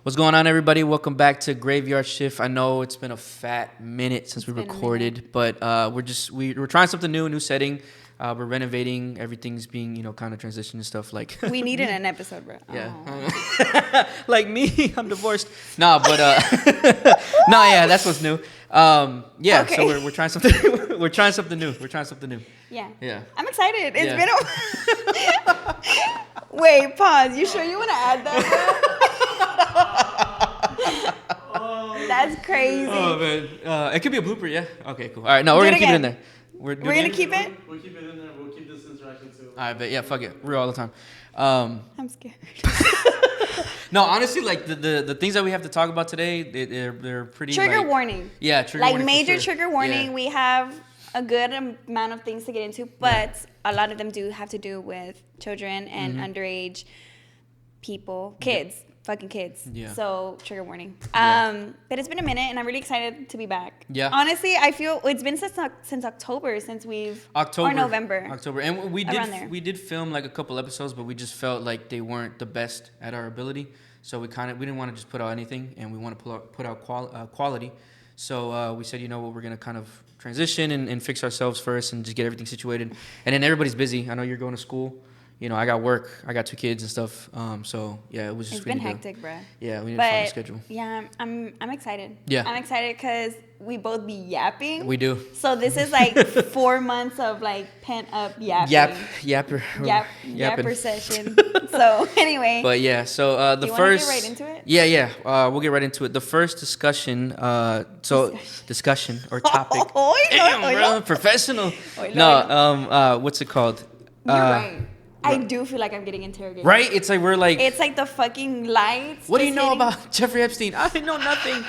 What's going on, everybody? Welcome back to Graveyard Shift. I know it's been a fat minute since we recorded, but we're trying something new, a new setting. We're renovating. Everything's being, kind of transition and stuff. Like we needed an episode, bro. Yeah, like me, I'm divorced. Nah, but yeah, that's what's new. Okay. So we're trying something. We're trying something new. Yeah. I'm excited. It's been a. Wait, pause. You sure you want to add that? That's crazy. Oh man, it could be a blooper. Yeah. Okay, cool. All right, no, we're gonna keep it in there. We're gonna keep it. We'll keep it in there. We'll keep this interaction too. All right, but yeah, fuck it. We're all the time. I'm scared. No, honestly, like the things that we have to talk about today, they're pretty trigger warning. Yeah, trigger warning. Like major trigger warning. Yeah. We have a good amount of things to get into, but a lot of them do have to do with children and underage people, kids. Fucking kids. Yeah. So trigger warning. But it's been a minute, and I'm really excited to be back. Yeah. Honestly, I feel it's been since October or November. October, and we did film like a couple episodes, but we just felt like they weren't the best at our ability. So we didn't want to just put out anything, and we want to put out quality. So we said, we're gonna kind of transition and fix ourselves first, and just get everything situated. And then everybody's busy. I know you're going to school. I got work. I got 2 kids and stuff. So yeah, it was just. It's been hectic, bro. Yeah, we need to find a schedule. Yeah, I'm excited. Yeah, I'm excited because we both be yapping. We do. So this is like 4 months of like pent up yapping. Yapper session. So anyway. But yeah, so the first. Want to get right into it? Yeah. We'll get right into it. The first discussion. Discussion or topic. Damn, bro, professional. No. What's it called? You're right. I do feel like I'm getting interrogated. Right? It's like we're like... It's like the fucking lights. What do you know about Jeffrey Epstein? I know nothing.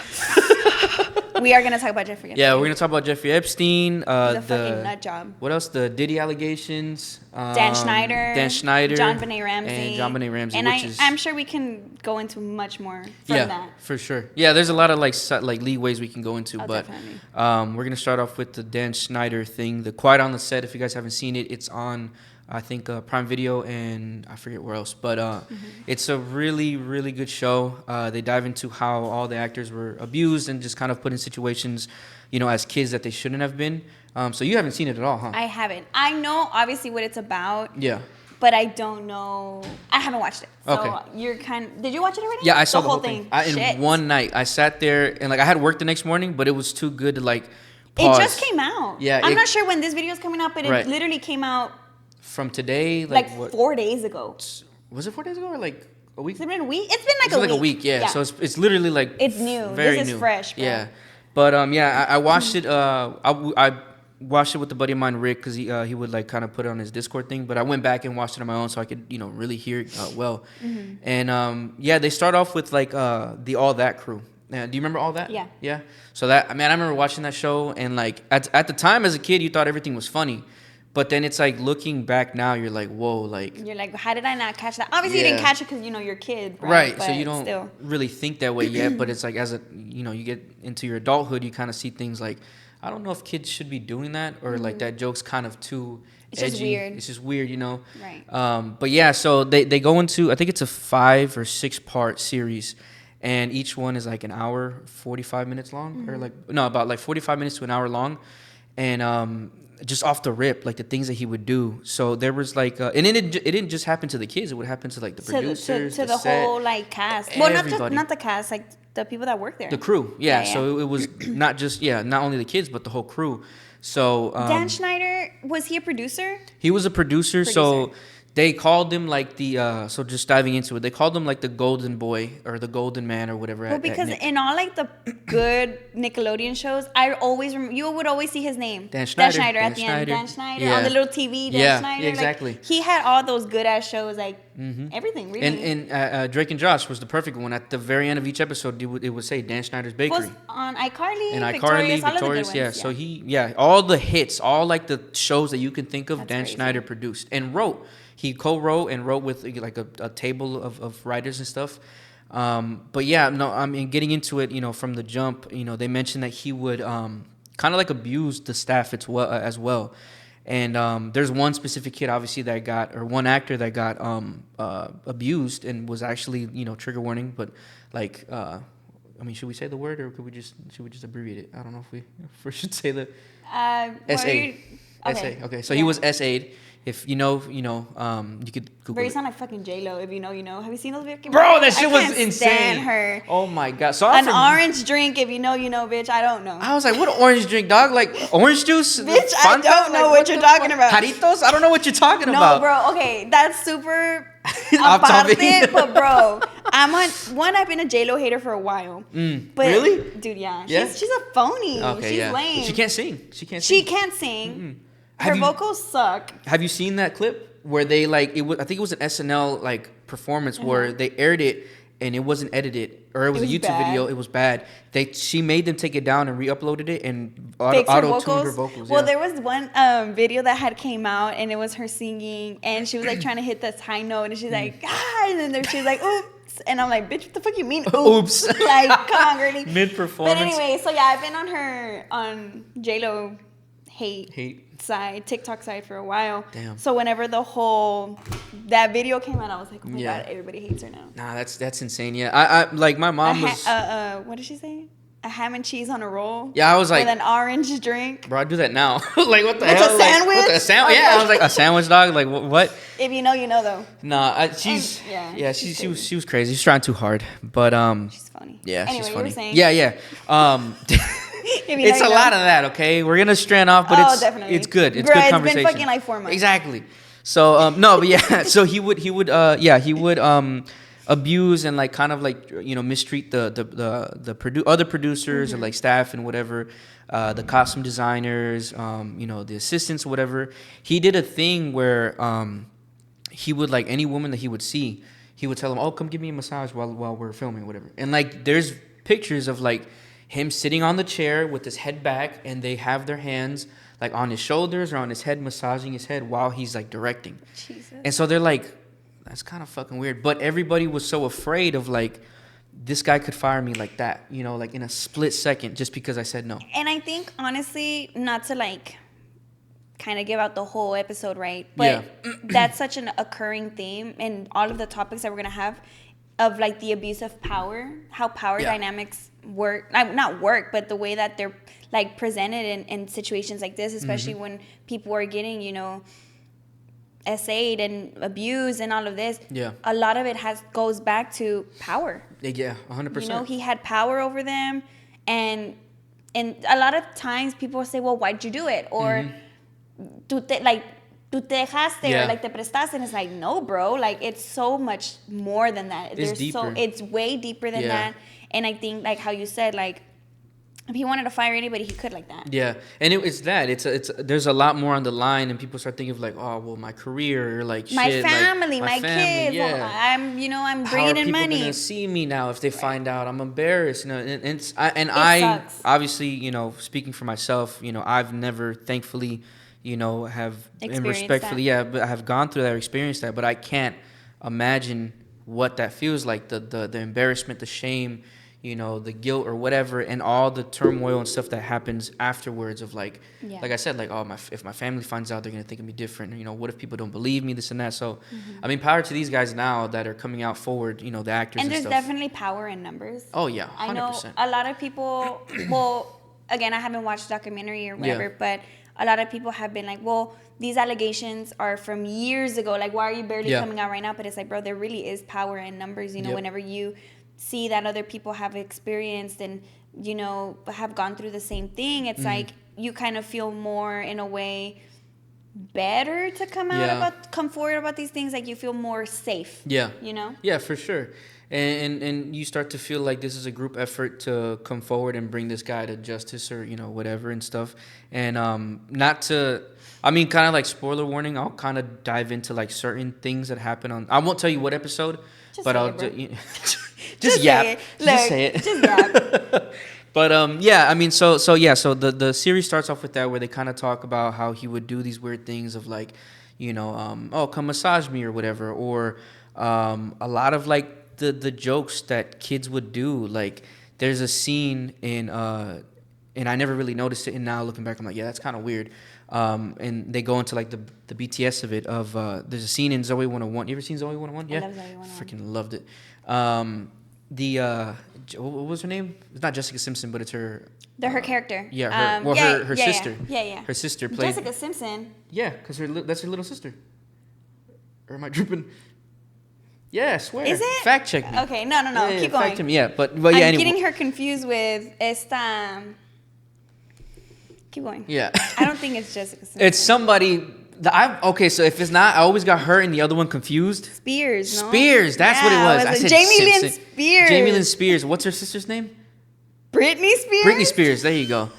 We are going to talk about Jeffrey Epstein. Yeah, we're going to talk about Jeffrey Epstein. The fucking nut job. What else? The Diddy allegations. Dan Schneider. John Benet Ramsey. And I'm sure we can go into much more from that. Yeah, for sure. Yeah, there's a lot of like leeways we can go into. But definitely. We're going to start off with the Dan Schneider thing. The Quiet on the Set. If you guys haven't seen it, it's on... I think Prime Video and I forget where else, but it's a really, really good show. They dive into how all the actors were abused and just kind of put in situations, as kids that they shouldn't have been. So you haven't seen it at all, huh? I haven't. I know obviously what it's about. Yeah. But I don't know. I haven't watched it. So okay. Did you watch it already? Yeah, I saw the whole thing. In one night. I sat there and I had work the next morning, but it was too good to pause. It just came out. Yeah. I'm not sure when this video is coming out, but it literally came out. From today, what? 4 days ago. Was it 4 days ago or like a week? Has it been a week? It's been like a week. Yeah. So it's literally like it's new. Very this is new. Fresh. Bro. Yeah, but I watched it. I watched it with a buddy of mine, Rick, because he would kind of put it on his Discord thing. But I went back and watched it on my own so I could really hear it well. Mm-hmm. And they start off with the All That crew. Do you remember All That? Yeah. Yeah. So I remember watching that show and at the time as a kid you thought everything was funny. But then it's looking back now, you're like, whoa, You're like, how did I not catch that? Obviously, you didn't catch it because, you're a kid, right? So you don't really think that way yet. But it's as you get into your adulthood, you kind of see things like, I don't know if kids should be doing that or that joke's kind of too edgy. It's just weird, Right. But yeah, so they go into, I think it's a 5 or 6 part series. And each one is an hour, 45 minutes long. Or about 45 minutes to an hour long. And... just off the rip, the things that he would do. So there was and it didn't just happen to the kids. It would happen to the producers, to the set, whole cast. Everybody. Well, not the cast, the people that work there. The crew, yeah. So it was not just not only the kids but the whole crew. So Dan Schneider, was he a producer? He was a producer. So they called him so just diving into it, they called him the golden boy or the golden man or whatever. Well, because in all the good Nickelodeon shows, I always you would always see his name. Dan Schneider at the end. Dan Schneider on the little TV. Dan Schneider. Yeah, exactly. He had all those good ass shows, everything really. And Drake and Josh was the perfect one. At the very end of each episode, it would say Dan Schneider's Bakery. Was on iCarly. And Victorious, Victorious, yeah. So all the hits, all the shows that you can think of, Dan Schneider produced and wrote. He co-wrote and wrote with a table of writers and stuff. But yeah, no, I mean, getting into it, from the jump, they mentioned that he would kind of abuse the staff as well. And there's one specific kid, obviously, one actor that got abused and was actually, trigger warning. But like, should we say the word, or should we just abbreviate it? I don't know if we should say the S.A. Okay. Okay. So he was S.A.'d. If you know, you could Google Bro, you it. sound like fucking J-Lo. If you know, you know. Have you seen those videos? Bro, that shit I was can't insane. Stand her. Oh my god. So An orange drink. If you know, you know, bitch. I don't know. I was like, what orange drink, dog? Like orange juice? Bitch, I don't know what you're talking about. Jaritos? I don't know what you're talking about. No, bro. Okay, that's super Off topic. aparte. But bro, I've been a J-Lo hater for a while. But really? Dude, yeah. Yeah? She's a phony. Okay, She's yeah. lame. She can't sing. She can't sing. Her vocals suck. Have you seen that clip where they I think it was an SNL like performance where they aired it and it wasn't edited, or it was a YouTube bad. video. It was bad. She made them take it down and re-uploaded it and Fix her auto-tuned her vocals. Well, yeah. there was one video that had came out and it was her singing and she was like trying to hit this high note and she's like, and then she's like, oops. And I'm like, bitch, what the fuck you mean? Oops. Like, come on, girlie. Mid-performance. But anyway, so yeah, I've been on J-Lo hate side, TikTok side for a while. Damn. So whenever that video came out, I was like, oh my god, everybody hates her now. Nah, that's insane. Yeah, I like my mom was. What did she say? A ham and cheese on a roll. Yeah, I was like, with an orange drink. Bro, I do that now. Like, what the With hell? a sandwich? Like, Okay. Yeah, I was like, a sandwich, dog. Like, what? If you know, you know, though. Nah, she was crazy. She's trying too hard, but she's funny. Yeah, anyway, she's you funny. were saying? Yeah. It's a lot of that, okay? We're gonna strand off, but definitely. it's good. It's Bro, good conversation. It's been fucking like 4 months. Exactly. So no, but yeah. So he would abuse and like kind of like mistreat the other producers or like staff and whatever, the costume designers, the assistants, whatever. He did a thing where he would, like, any woman that he would see, he would tell them, oh, come give me a massage while we're filming or whatever. And like there's pictures of like him sitting on the chair with his head back and they have their hands like on his shoulders or on his head, massaging his head while he's like directing. Jesus. And so they're like, that's kind of fucking weird. But everybody was so afraid of like, this guy could fire me like that, like in a split second just because I said no. And I think, honestly, not to like kind of give out the whole episode, right? But that's such an occurring theme in all of the topics that we're going to have of like the abuse of power, how power dynamics work, not work, but the way that they're like presented in situations like this, especially when people are getting, essayed and abused and all of this. Yeah. A lot of it goes back to power. Yeah, 100%. He had power over them, and a lot of times people say, well, why'd you do it? Or tú te dejaste, or like te prestaste, and it's like, no, bro, like it's so much more than that. It's deeper. It's way deeper than that. And I think, like how you said, like if he wanted to fire anybody, he could like that. Yeah, and it's there's a lot more on the line, and people start thinking of like, oh, well, my career, or like my shit, family, like, my kids. Yeah. Well, I'm How bringing are in people money. gonna see me now if they find out? I'm embarrassed, and It sucks. Obviously, speaking for myself, I've never, thankfully, have and Experienced respectfully, that. but I have gone through that, or experienced that, but I can't imagine what that feels like, the embarrassment, the shame, the guilt or whatever, and all the turmoil and stuff that happens afterwards of like I said, like, oh, if my family finds out, they're gonna think of me different. What if people don't believe me, this and that. So I mean, power to these guys now that are coming out forward, the actors and there's stuff. definitely power in numbers. Oh yeah, 100%. I know a lot of people, well, again, I haven't watched the documentary or whatever, but a lot of people have been like, well, these allegations are from years ago, like, why are you barely coming out right now? But it's like, bro, there really is power in numbers. Whenever you see that other people have experienced and have gone through the same thing, it's like you kind of feel more, in a way, better to come forward about these things. Like, you feel more safe. Yeah, for sure. And you start to feel like this is a group effort to come forward and bring this guy to justice, or whatever and stuff. And not to, I mean, kind of like spoiler warning, I'll kind of dive into like certain things that happen on, I won't tell you what episode, but I'll just yap. Just say it. Just yap. But yeah, I mean, so the series starts off with that, where they kind of talk about how he would do these weird things of like, oh, come massage me or whatever, or a lot of like the jokes that kids would do. Like, there's a scene in and I never really noticed it. And now looking back, I'm like, yeah, that's kind of weird. And they go into like the BTS of it. There's a scene in Zoe 101. You ever seen Zoe 101? Yeah, I love Zoe 101. Freaking loved it. What was her name? It's not Jessica Simpson, but it's her. Her character. Yeah, her sister. Yeah. Her sister played Jessica Simpson. Yeah, because that's her little sister. Or am I dripping? Yeah, I swear. Is it? Fact check me. Okay, no. Yeah, Keep going. Fact check me. Yeah, but I'm anyway. getting her confused with esta. Keep going. Yeah. I don't think it's Jessica Simpson. It's somebody. Okay, so if it's not, I always got her and the other one confused. Spears, no? Spears, that's what it was. I said Jamie Lynn Simpson. Spears. Jamie Lynn Spears. What's her sister's name? Britney Spears. Britney Spears. There you go.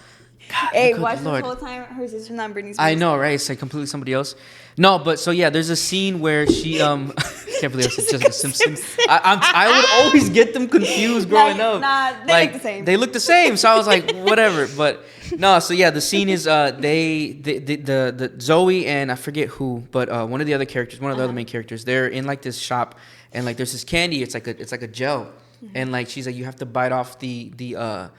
God, hey, good watch Lord. this whole time. Her sister's not Britney Spears. I know, right? It's like completely somebody else. No, but so yeah, there's a scene where she can't believe I said Jessica Simpson. I would always get them confused growing up. Nah, they look the same. They look the same, so I was like, whatever. But no, so yeah, the scene is the Zoe and I forget who, but one of the other characters, one of the other main characters, they're in like this shop and like there's this candy. It's like a gel, and like she's like you have to bite off the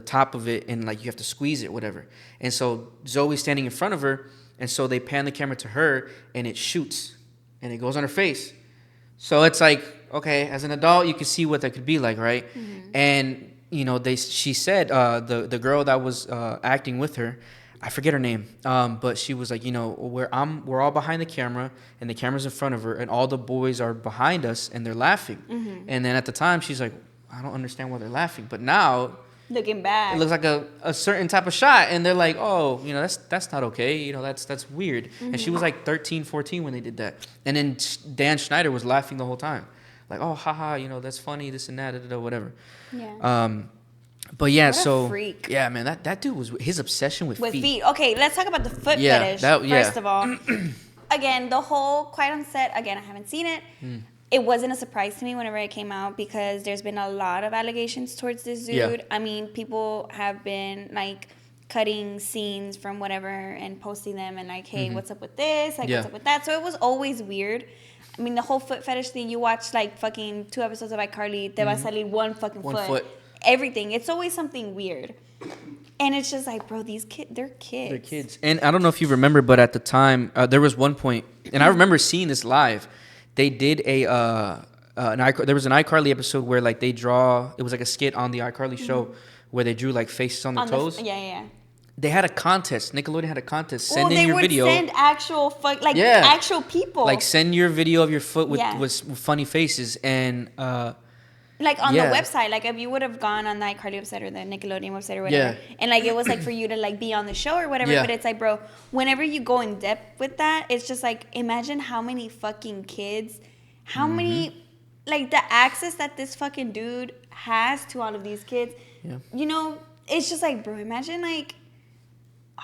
top of it and like you have to squeeze it, whatever. And so Zoe's standing in front of her. And so they pan the camera to her, and it shoots, and it goes on her face. So it's like, okay, as an adult, you can see what that could be like, right? Mm-hmm. And you know, she said the girl that was acting with her, I forget her name, but she was like, you know, we're all behind the camera, and the camera's in front of her, and all the boys are behind us, and they're laughing. Mm-hmm. And then at the time, she's like, I don't understand why they're laughing, but now. Looking back, it looks like a certain type of shot, and they're like, oh, you know, that's not okay, you know, that's weird. Mm-hmm. And she was like 13, 14 when they did that. And then Dan Schneider was laughing the whole time, like, oh, haha, you know, that's funny, this and that, whatever. Yeah. But yeah, what so a freak. Yeah, man, that dude was his obsession with feet. Okay, let's talk about the foot fetish first of all. Again, the whole Quiet on Set. Again, I haven't seen it. It wasn't a surprise to me whenever it came out because there's been a lot of allegations towards this dude. Yeah. I mean, people have been like cutting scenes from whatever and posting them and like, hey, what's up with this? Like, what's up with that? So it was always weird. I mean, the whole foot fetish thing, you watch like fucking 2 episodes of iCarly, te va a salir one foot. Everything. It's always something weird. And it's just like, bro, these kids, they're kids. They're kids. And I don't know if you remember, but at the time, there was one point, and I remember seeing this live. They did there was an iCarly episode where like it was like a skit on the iCarly show where they drew like faces on the toes. Yeah. They had a contest. Nickelodeon had a contest. Send in your video. They would send actual actual people. Like send your video of your foot with funny faces and like on the website, like if you would have gone on the iCarly website or the Nickelodeon website or whatever, and like it was like for you to like be on the show or whatever, but it's like, bro, whenever you go in depth with that, it's just like, imagine how many fucking kids, how many, like the access that this fucking dude has to all of these kids, you know, it's just like, bro, imagine like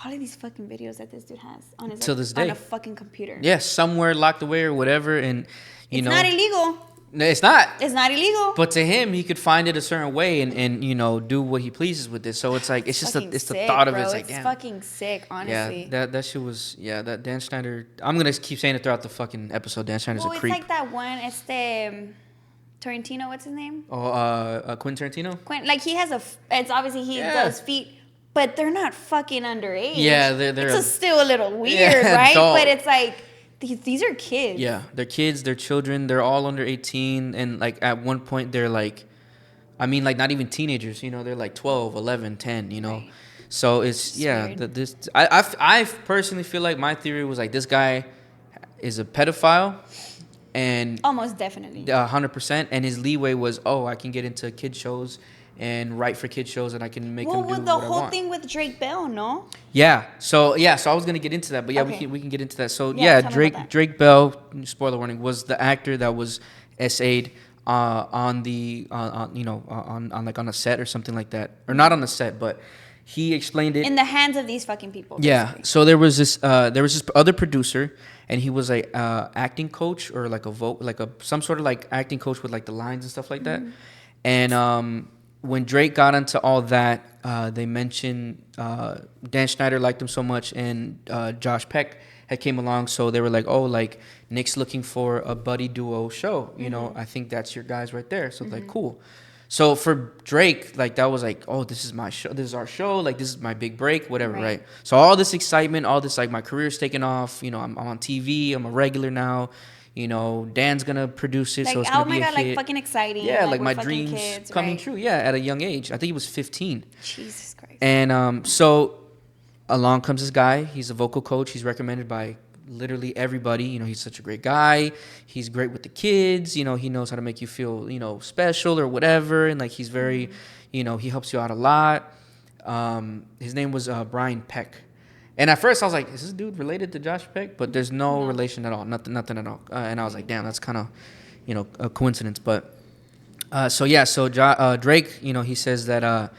all of these fucking videos that this dude has on his till this day on a fucking computer. Yeah, somewhere locked away or whatever, and it's not illegal. No, it's not. It's not illegal. But to him, he could find it a certain way and you know, do what he pleases with it. So it's like, it's just it's the thought of it. It's like, damn. It's fucking sick, honestly. Yeah, that shit was, that Dan Schneider, I'm going to keep saying it throughout the fucking episode. Dan Schneider's a creep. It's like that one, Tarantino, what's his name? Oh, Quentin Tarantino? Like he has it's obviously he does feet, but they're not fucking underage. Yeah, they're it's still a little weird, right? Adult. But it's like, these are kids. Yeah, they're kids, they're children, they're all under 18. And like at one point they're like, I mean, like not even teenagers, you know, they're like 12, 11, 10, you know. Right. So it's I personally feel like my theory was like this guy is a pedophile and almost definitely 100%. And his leeway was, I can get into kid shows and write for kid shows and I can make them do what I want. Well, with the whole thing with Drake Bell, no? Yeah. So I was gonna get into that, but we can get into that. So Drake Bell, spoiler warning, was the actor that was SA'd on a set or something like that, or not on the set, but he explained it in the hands of these fucking people. Yeah. Basically. So there was this other producer, and he was a acting coach or like some sort of like acting coach with like the lines and stuff like that, and when Drake got into all that, they mentioned Dan Schneider liked him so much, and Josh Peck had came along, so they were like, like Nick's looking for a buddy duo show. You know, I think that's your guys right there. So like, cool. So for Drake, like that was like, oh, this is my show, this is our show, like this is my big break, whatever, right? So all this excitement, all this, like my career's taken off, you know, I'm on TV, I'm a regular now, you know, Dan's gonna produce it, like, so it's gonna be a hit. like fucking exciting. Yeah, like my fucking dreams kids, coming true. Yeah, at a young age. I think he was 15. Jesus Christ. And so along comes this guy. He's a vocal coach. He's recommended by literally everybody. You know, he's such a great guy. He's great with the kids. You know, he knows how to make you feel, you know, special or whatever. And like he's very, you know, he helps you out a lot. His name was Brian Peck. And at first I was like, is this dude related to Josh Peck? But there's no relation at all. Nothing at all. And I was like, damn, that's kind of, you know, a coincidence. But so Drake, you know, he says that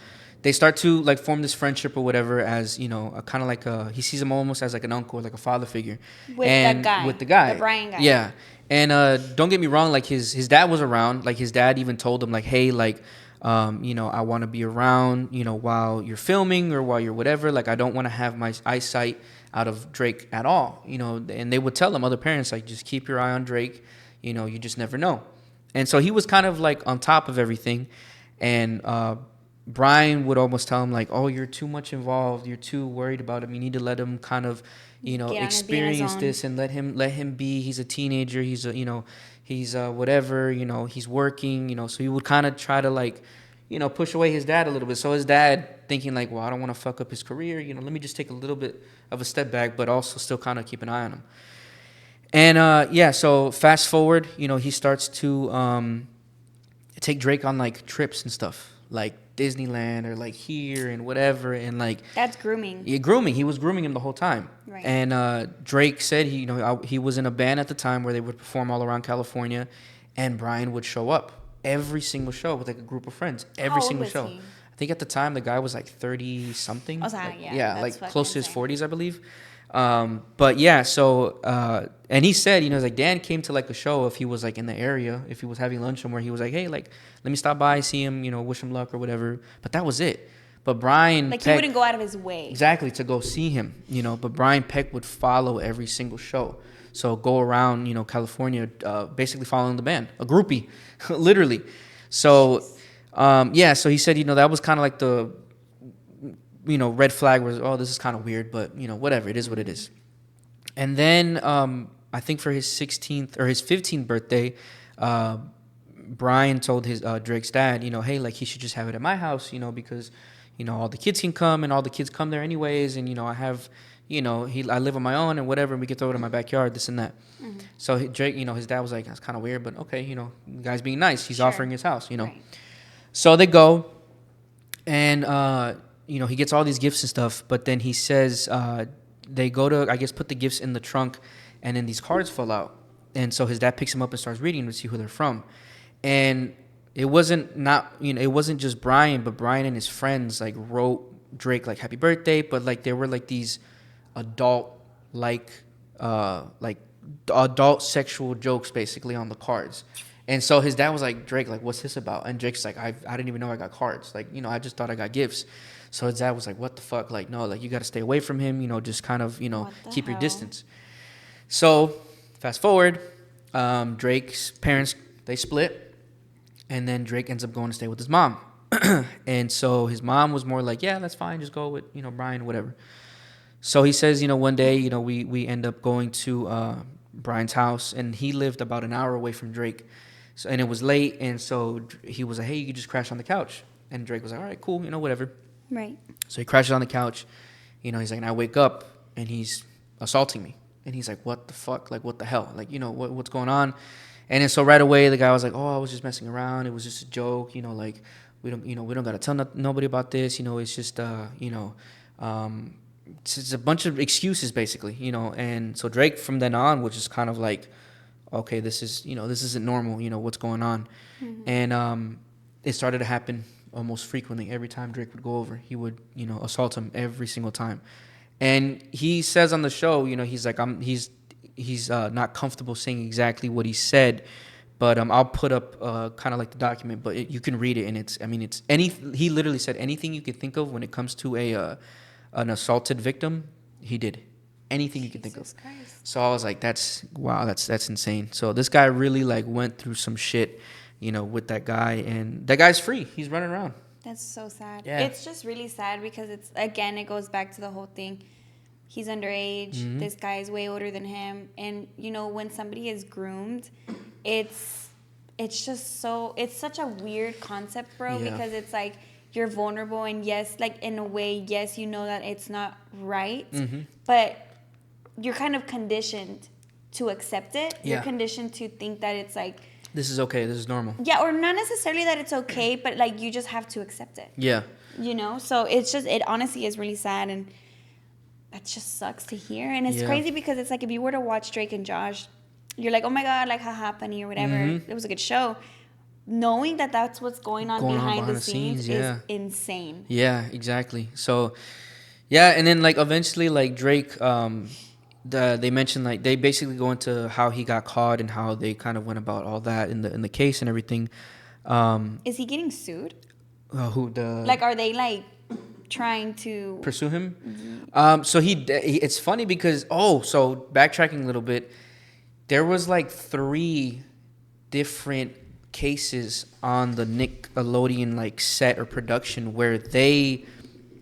they start to like form this friendship or whatever, as you know, kind of like he sees him almost as like an uncle or like a father figure. With the Brian guy. Yeah, and don't get me wrong, like his dad was around. Like his dad even told him like, hey, like, you know, I want to be around, you know, while you're filming or while you're whatever. Like I don't want to have my eyesight out of Drake at all, you know. And they would tell him, other parents, like, just keep your eye on Drake. You know, you just never know. And so he was kind of like on top of everything, and Brian would almost tell him like, oh, you're too much involved, you're too worried about him, you need to let him kind of, you know, experience this and let him be. He's a teenager, he's a, you know, he's whatever, you know, he's working, you know. So he would kind of try to like, you know, push away his dad a little bit. So his dad thinking like, well, I don't want to fuck up his career, you know, let me just take a little bit of a step back, but also still kind of keep an eye on him. And so fast forward, you know, he starts to take Drake on like trips and stuff, like Disneyland or like here and whatever, and like that's grooming. Yeah, grooming. He was grooming him the whole time. Right. And Drake said he was in a band at the time where they would perform all around California, and Brian would show up every single show with like a group of friends. Every single show. He? I think at the time the guy was like 30 something. Oh, like, yeah, like close to his 40s, I believe. But yeah, so and he said, you know, like Dan came to like a show if he was like in the area, if he was having lunch somewhere, he was like, hey, like let me stop by, see him, you know, wish him luck or whatever. But that was it. But Brian like Peck, he wouldn't go out of his way exactly to go see him, you know. But Brian Peck would follow every single show, so go around, you know, California, basically following the band, a groupie, literally. So so he said, you know, that was kind of like the, you know, red flag was, oh, this is kind of weird, but, you know, whatever, it is what it is. And then I think for his 16th or his 15th birthday, Brian told his Drake's dad, you know, hey, like he should just have it at my house, you know, because, you know, all the kids can come and all the kids come there anyways, and, you know, I have, you know, I live on my own and whatever, and we can throw it in my backyard, this and that. Mm-hmm. So Drake, you know, his dad was like, that's kind of weird, but okay, you know, the guy's being nice, he's offering his house, you know. Right. So they go, and you know, he gets all these gifts and stuff, but then he says they go to, I guess, put the gifts in the trunk, and then these cards fall out. And so his dad picks them up and starts reading to see who they're from. And it wasn't just Brian, but Brian and his friends like wrote Drake like happy birthday, but like there were like these adult adult sexual jokes basically on the cards. And so his dad was like, Drake, like, what's this about? And Drake's like, I didn't even know I got cards. Like, you know, I just thought I got gifts. So his dad was like, what the fuck? Like, no, like, you got to stay away from him, you know, just kind of, you know, keep your distance. So fast forward, Drake's parents, they split. And then Drake ends up going to stay with his mom. And so his mom was more like, yeah, that's fine. Just go with, you know, Brian, whatever. So he says, you know, one day, you know, we end up going to Brian's house, and he lived about an hour away from Drake. So, and it was late, and so he was like, hey, you could just crash on the couch. And Drake was like, all right, cool, you know, whatever. Right. So he crashes on the couch. You know, he's like, and I wake up, and he's assaulting me. And he's like, what the fuck? Like, what the hell? Like, you know, what's going on? And then so right away, the guy was like, oh, I was just messing around. It was just a joke. You know, like, we don't got to tell nobody about this. You know, it's just, you know, it's a bunch of excuses, basically, you know. And so Drake, from then on, was just kind of like, okay, this isn't normal, you know, what's going on? Mm-hmm. And it started to happen almost frequently. Every time Drake would go over, he would, you know, assault him every single time. And he says on the show, you know, he's like, he's not comfortable saying exactly what he said, but I'll put up kind of like the document, but you can read it, and he literally said anything you could think of when it comes to an assaulted victim, he did. Anything you could think of. Christ. So I was like, that's insane. So this guy really like went through some shit, with that guy, and that guy's free. He's running around. That's so sad. Yeah. It's just really sad because it goes back to the whole thing. He's underage. Mm-hmm. This guy is way older than him. And, when somebody is groomed, it's just it's such a weird concept, bro, because it's like you're vulnerable. And yes, like in a way, yes, that it's not right. Mm-hmm. But you're kind of conditioned to accept it. Yeah. You're conditioned to think that it's like, this is okay. This is normal. Yeah, or not necessarily that it's okay, but like you just have to accept it. Yeah. So it honestly is really sad, and that just sucks to hear. And it's crazy because it's like if you were to watch Drake and Josh, you're like, oh my God, like haha, funny or whatever. Mm-hmm. It was a good show. Knowing that that's what's going on behind the scenes is insane. Yeah, exactly. So, yeah, and then like eventually like Drake, they mentioned like they basically go into how he got caught and how they kind of went about all that in the case and everything. Is he getting sued? Are they like trying to pursue him? Mm-hmm. So it's funny because so backtracking a little bit, there was like 3 different cases on the Nickelodeon like set or production where they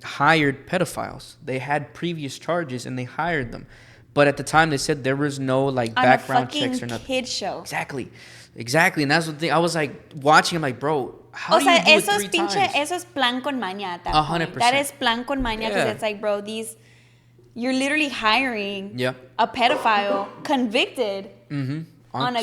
hired pedophiles. They had previous charges and they hired them. But at the time, they said there was no like background checks or nothing. Kid show. Exactly. And that's the thing. I was like watching. I'm like, bro, how do you do it 3 times? Eso es plan con maña at that point. 100%. That is plan con maña because it's like, bro, you're literally hiring a pedophile convicted on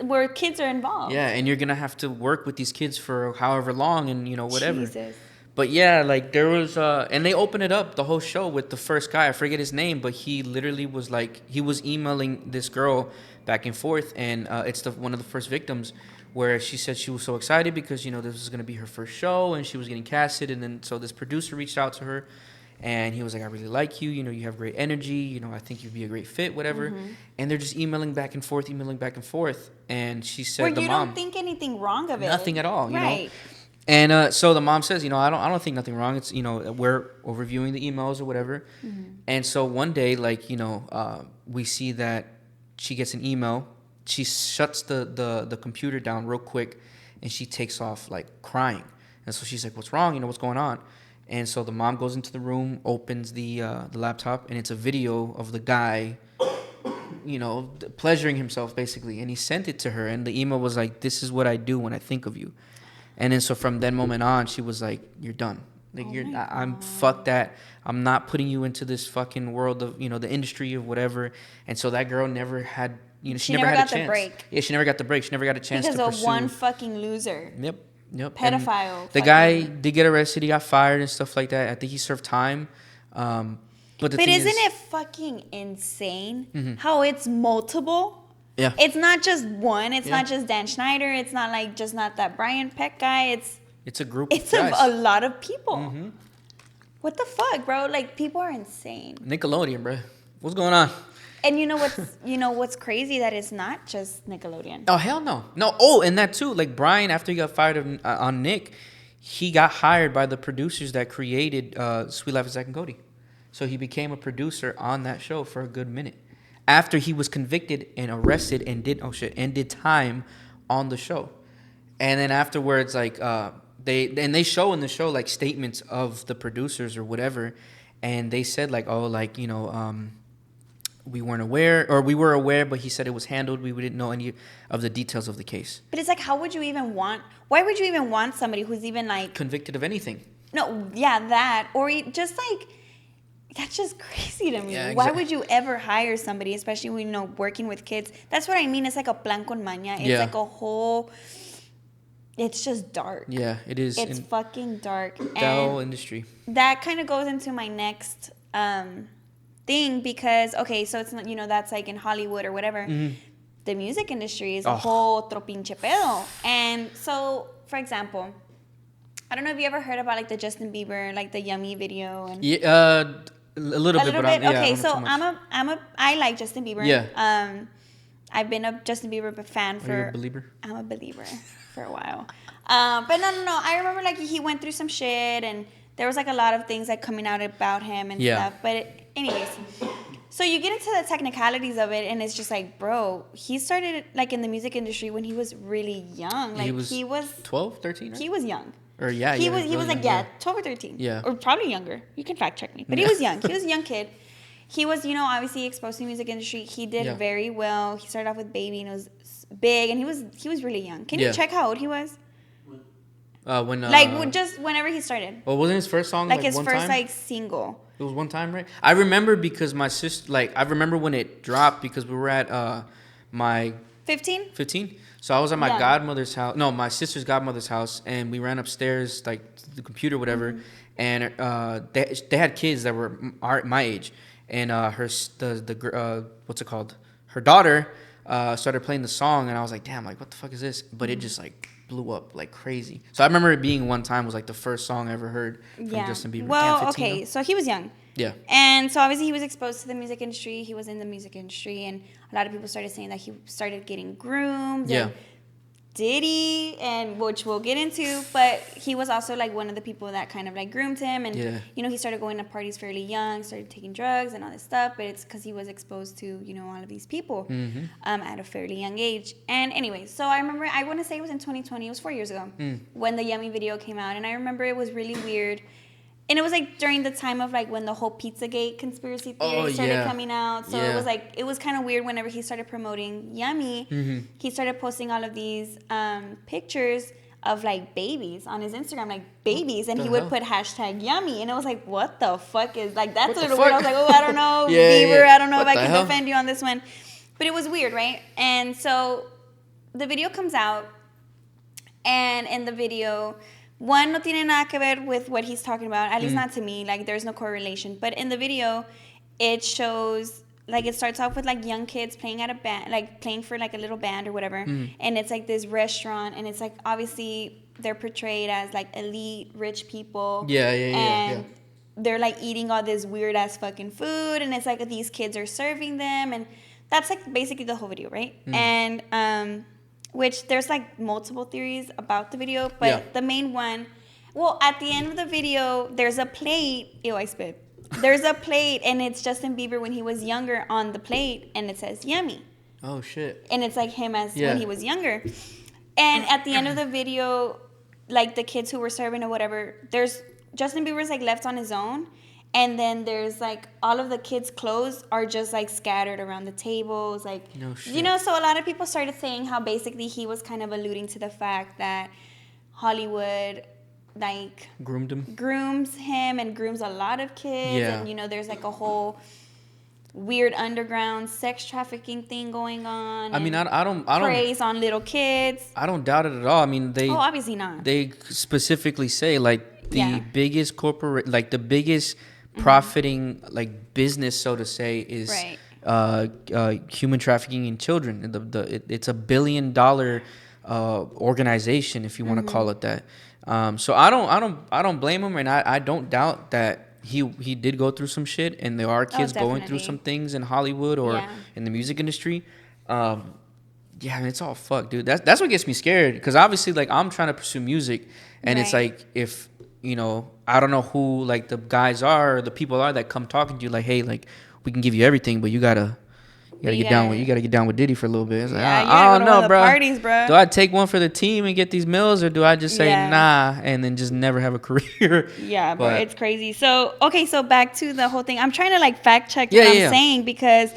where kids are involved. Yeah, and you're gonna have to work with these kids for however long, and whatever. Jesus. But yeah, like there was, and they opened it up the whole show with the first guy. I forget his name, but he literally was like, he was emailing this girl back and forth, and it's one of the first victims where she said she was so excited because this was gonna be her first show and she was getting casted, and then so this producer reached out to her, and he was like, I really like you. You have great energy. I think you'd be a great fit, whatever. Mm-hmm. And they're just emailing back and forth, and she said, "Well, you don't think anything wrong of it? Nothing at all, right?" And so the mom says, I don't think nothing wrong. It's, we're reviewing the emails or whatever. Mm-hmm. And so one day, like, we see that she gets an email. She shuts the computer down real quick, and she takes off, like, crying. And so she's like, what's wrong? What's going on? And so the mom goes into the room, opens the laptop, and it's a video of the guy, pleasuring himself, basically. And he sent it to her, and the email was like, this is what I do when I think of you. And then so from that moment on, she was like, "You're done. Like I'm fuck that. I'm not putting you into this fucking world of the industry of whatever." And so that girl never had she never had a chance. The break. Yeah, she never got the break. She never got a chance because to pursue. of one fucking loser. Yep. Pedophile. The guy did get arrested. He got fired and stuff like that. I think he served time. But isn't it fucking insane how it's multiple? Yeah. It's not just one. It's not just Dan Schneider. It's not like just not that Brian Peck guy. It's a group. It's a lot of people. Mm-hmm. What the fuck, bro? Like, people are insane. Nickelodeon, bro. What's going on? And what's crazy that it's not just Nickelodeon. Oh, hell no. No. Oh, and that too. Like Brian, after he got fired on Nick, he got hired by the producers that created Sweet Life of Zack and Cody. So he became a producer on that show for a good minute. After he was convicted and arrested and did time on the show. And then afterwards, like they show in the show like statements of the producers or whatever, and they said like, we weren't aware, or we were aware, but he said it was handled. We didn't know any of the details of the case. But it's like, why would you even want somebody who's even like convicted of anything? No, yeah, that, or just like, that's just crazy to me. Yeah, exactly. Why would you ever hire somebody, especially when working with kids? That's what I mean. It's like a plan con maña. It's like a whole. It's just dark. Yeah, it is. It's fucking dark. The whole industry. That kind of goes into my next thing because so it's not that's like in Hollywood or whatever. Mm-hmm. The music industry is a whole otro pinche pedo. And so, for example, I don't know if you ever heard about like the Justin Bieber, like the Yummy video and a little bit. Okay, so I like Justin Bieber. Yeah. I've been a Justin Bieber fan for. Are you a believer? I'm a believer for a while. But no. I remember like he went through some shit and there was like a lot of things like coming out about him and stuff. But anyways, So you get into the technicalities of it, and it's just like, bro, he started like in the music industry when he was really young. Like he was 12, 13, right? He was young. Or he was really like young, 12 or 13. Yeah. Or probably younger. You can fact check me. But he was young. He was a young kid. He was, obviously exposed to the music industry. He did very well. He started off with Baby, and it was big, and he was really young. Can you check how old he was? Just whenever he started. Well, wasn't his first song like his first like single? It was one time, right? I remember because my sister, I remember when it dropped because we were at my 15. So I was at my godmother's house. No, my sister's godmother's house, and we ran upstairs, like to the computer, whatever. And they had kids that were my age, and what's it called? Her daughter started playing the song, and I was like, damn, like what the fuck is this? But it just like blew up like crazy. So I remember it being one time was like the first song I ever heard from Justin Bieber. Well, 15, so he was young. Yeah. And so obviously he was exposed to the music industry. He was in the music industry, and a lot of people started saying that he started getting groomed. Yeah. And Diddy, and which we'll get into, but he was also like one of the people that kind of like groomed him, and he started going to parties fairly young, started taking drugs and all this stuff, but it's because he was exposed to all of these people at a fairly young age. And anyway, so I remember, I want to say it was in 2020, it was 4 years ago when the Yummy video came out, and I remember it was really weird. And it was like during the time of like when the whole Pizzagate conspiracy theory started coming out. So it was kind of weird whenever he started promoting Yummy. He started posting all of these pictures of like babies on his Instagram, like babies. And he would put hashtag Yummy. And I was like, what the fuck is like, that's a little weird. I was like, oh, I don't know, Bieber. I don't know if I can defend you on this one. But it was weird, right? And so the video comes out. And in the video, one, no tiene nada que ver with what he's talking about, at least not to me. Like, there's no correlation. But in the video, it shows, like, it starts off with, like, young kids playing at a band, like, playing for, like, a little band or whatever. And it's, like, this restaurant. And it's, like, obviously, they're portrayed as, like, elite, rich people. And they're, like, eating all this weird-ass fucking food. And it's, like, these kids are serving them. And that's, like, basically the whole video, right? And, which there's like multiple theories about the video, but the main one, well, at the end of the video, there's a plate. Ew, I spit. There's a plate, and it's Justin Bieber when he was younger on the plate, and it says Yummy. Oh, shit. And it's like him as when he was younger. And at the end of the video, like the kids who were serving or whatever, there's Justin Bieber's like left on his own. And then there's like all of the kids' clothes are just like scattered around the tables, like no shit. So a lot of people started saying how basically he was kind of alluding to the fact that Hollywood like grooms him and grooms a lot of kids, and there's like a whole weird underground sex trafficking thing going on. I mean, I don't preys on little kids. I don't doubt it at all. I mean, obviously not. They specifically say like the biggest the biggest profiting like business, so to say, is human trafficking in children. It's $1 billion organization, if you want to call it that. So I don't blame him, and I don't doubt that he did go through some shit, and there are kids going through some things in Hollywood or in the music industry. I mean, it's all fucked, dude. That's what gets me scared, because obviously, like, I'm trying to pursue music, and it's like, if I don't know who like the guys are or the people are that come talking to you like, hey, like, we can give you everything, but you gotta get down with Diddy for a little bit. It's like, I don't know, bro. Parties, bro. Do I take one for the team and get these mills, or do I just say nah and then just never have a career? Yeah, but it's crazy. So so back to the whole thing. I'm trying to like fact check what I'm saying, because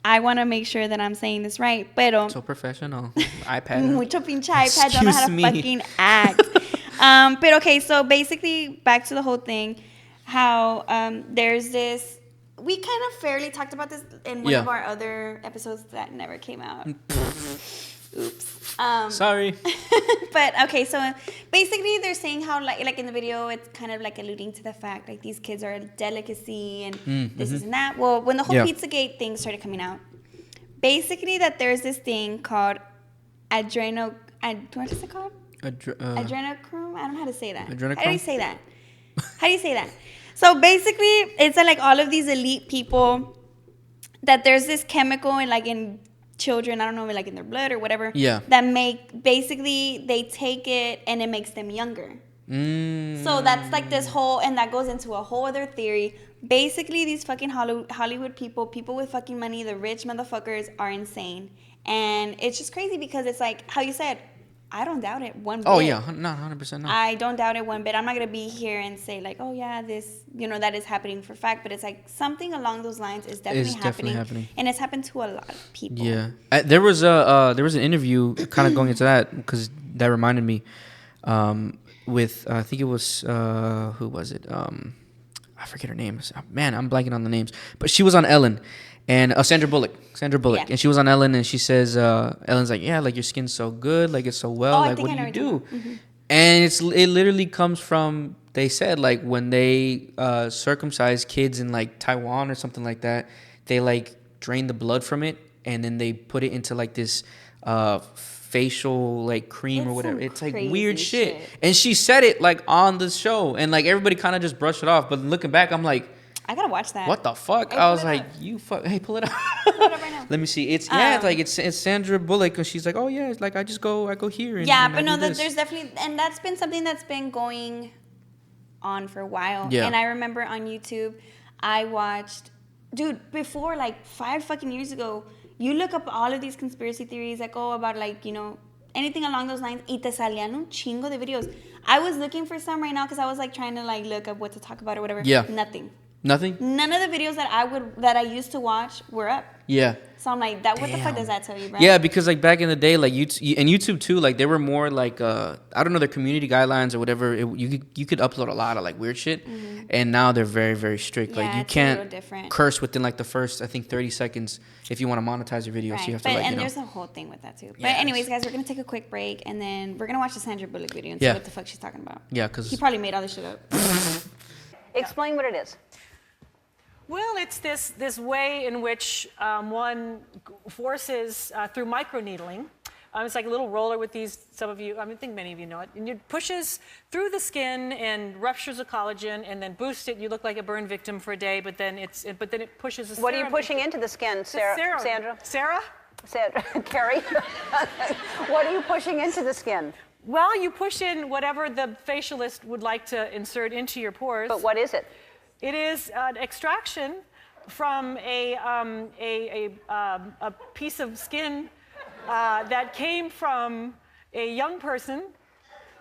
I want to make sure that I'm saying this right. Pero so professional. iPad. Mucho pinche iPad. Don't know how to fucking act. But so basically back to the whole thing, how there's this, we kind of fairly talked about this in one of our other episodes that never came out. Oops. Sorry. But so basically they're saying how like in the video it's kind of like alluding to the fact like these kids are a delicacy and this is and that. Well, when the whole Pizzagate thing started coming out, basically that there's this thing called what is it called? Adrenochrome? I don't know how to say that. Adrenochrome? How do you say that? So basically, it's like all of these elite people, that there's this chemical in children, I don't know, like in their blood or whatever, that basically they take it and it makes them younger. So that's like this whole, and that goes into a whole other theory, Basically, these fucking Hollywood people with fucking money, the rich motherfuckers are insane. And it's just crazy because it's like how you said, I don't doubt it one bit. Oh yeah, not 100%. No. I don't doubt it one bit. I'm not gonna be here and say like, oh yeah, this, that is happening for fact. But it's like something along those lines is definitely happening, and it's happened to a lot of people. Yeah, there was an interview kind of going into that because that reminded me, with I think it was who was it? I forget her name. Man, I'm blanking on the names. But she was on Ellen. And Sandra Bullock, Yeah. and she was on Ellen, and she says, Ellen's like, yeah, like your skin's so good, like it's so well, like what do you do? Mm-hmm. And it literally comes from, they said like when they circumcise kids in like Taiwan or something like that, they like drain the blood from it, and then they put it into like this facial like cream or whatever. It's like weird shit. And she said it like on the show, and like everybody kind of just brushed it off. But looking back, I'm like, I gotta watch that. What the fuck? I was like, hey, pull it up. Pull it up right now. Let me see. It's Sandra Bullock, because she's like, oh yeah, it's like I go here. And, yeah, and but no, there's definitely, and that's been something that's been going on for a while. Yeah. And I remember on YouTube, I watched, dude, before like 5 fucking years ago, you look up all of these conspiracy theories, like about like anything along those lines, y te salían un chingo de videos. I was looking for some right now because I was like trying to like look up what to talk about or whatever. Yeah. Nothing. None of the videos that I used to watch were up. Yeah. So I'm like, what the fuck does that tell you, bro? Yeah, because like back in the day, like YouTube too, like they were more like I don't know, their community guidelines or whatever. You could upload a lot of like weird shit, and now they're very, very strict. Yeah, like you can't curse within like the first, I think, 30 seconds if you want to monetize your video. Right. So you have to and there's a whole thing with that too. But anyways, guys, we're gonna take a quick break, and then we're gonna watch the Sandra Bullock video and see what the fuck she's talking about. Yeah, because he probably made all this shit up. Explain what it is. Well, it's this way in which one forces through microneedling. It's like a little roller with these. Some of you, I think many of you know it. And it pushes through the skin and ruptures the collagen, and then boosts it. You look like a burn victim for a day, but then it pushes. The what are you pushing into the skin, Sandra? Sandra, Carrie. What are you pushing into the skin? Well, you push in whatever the facialist would like to insert into your pores. But what is it? It is an extraction from a piece of skin that came from a young person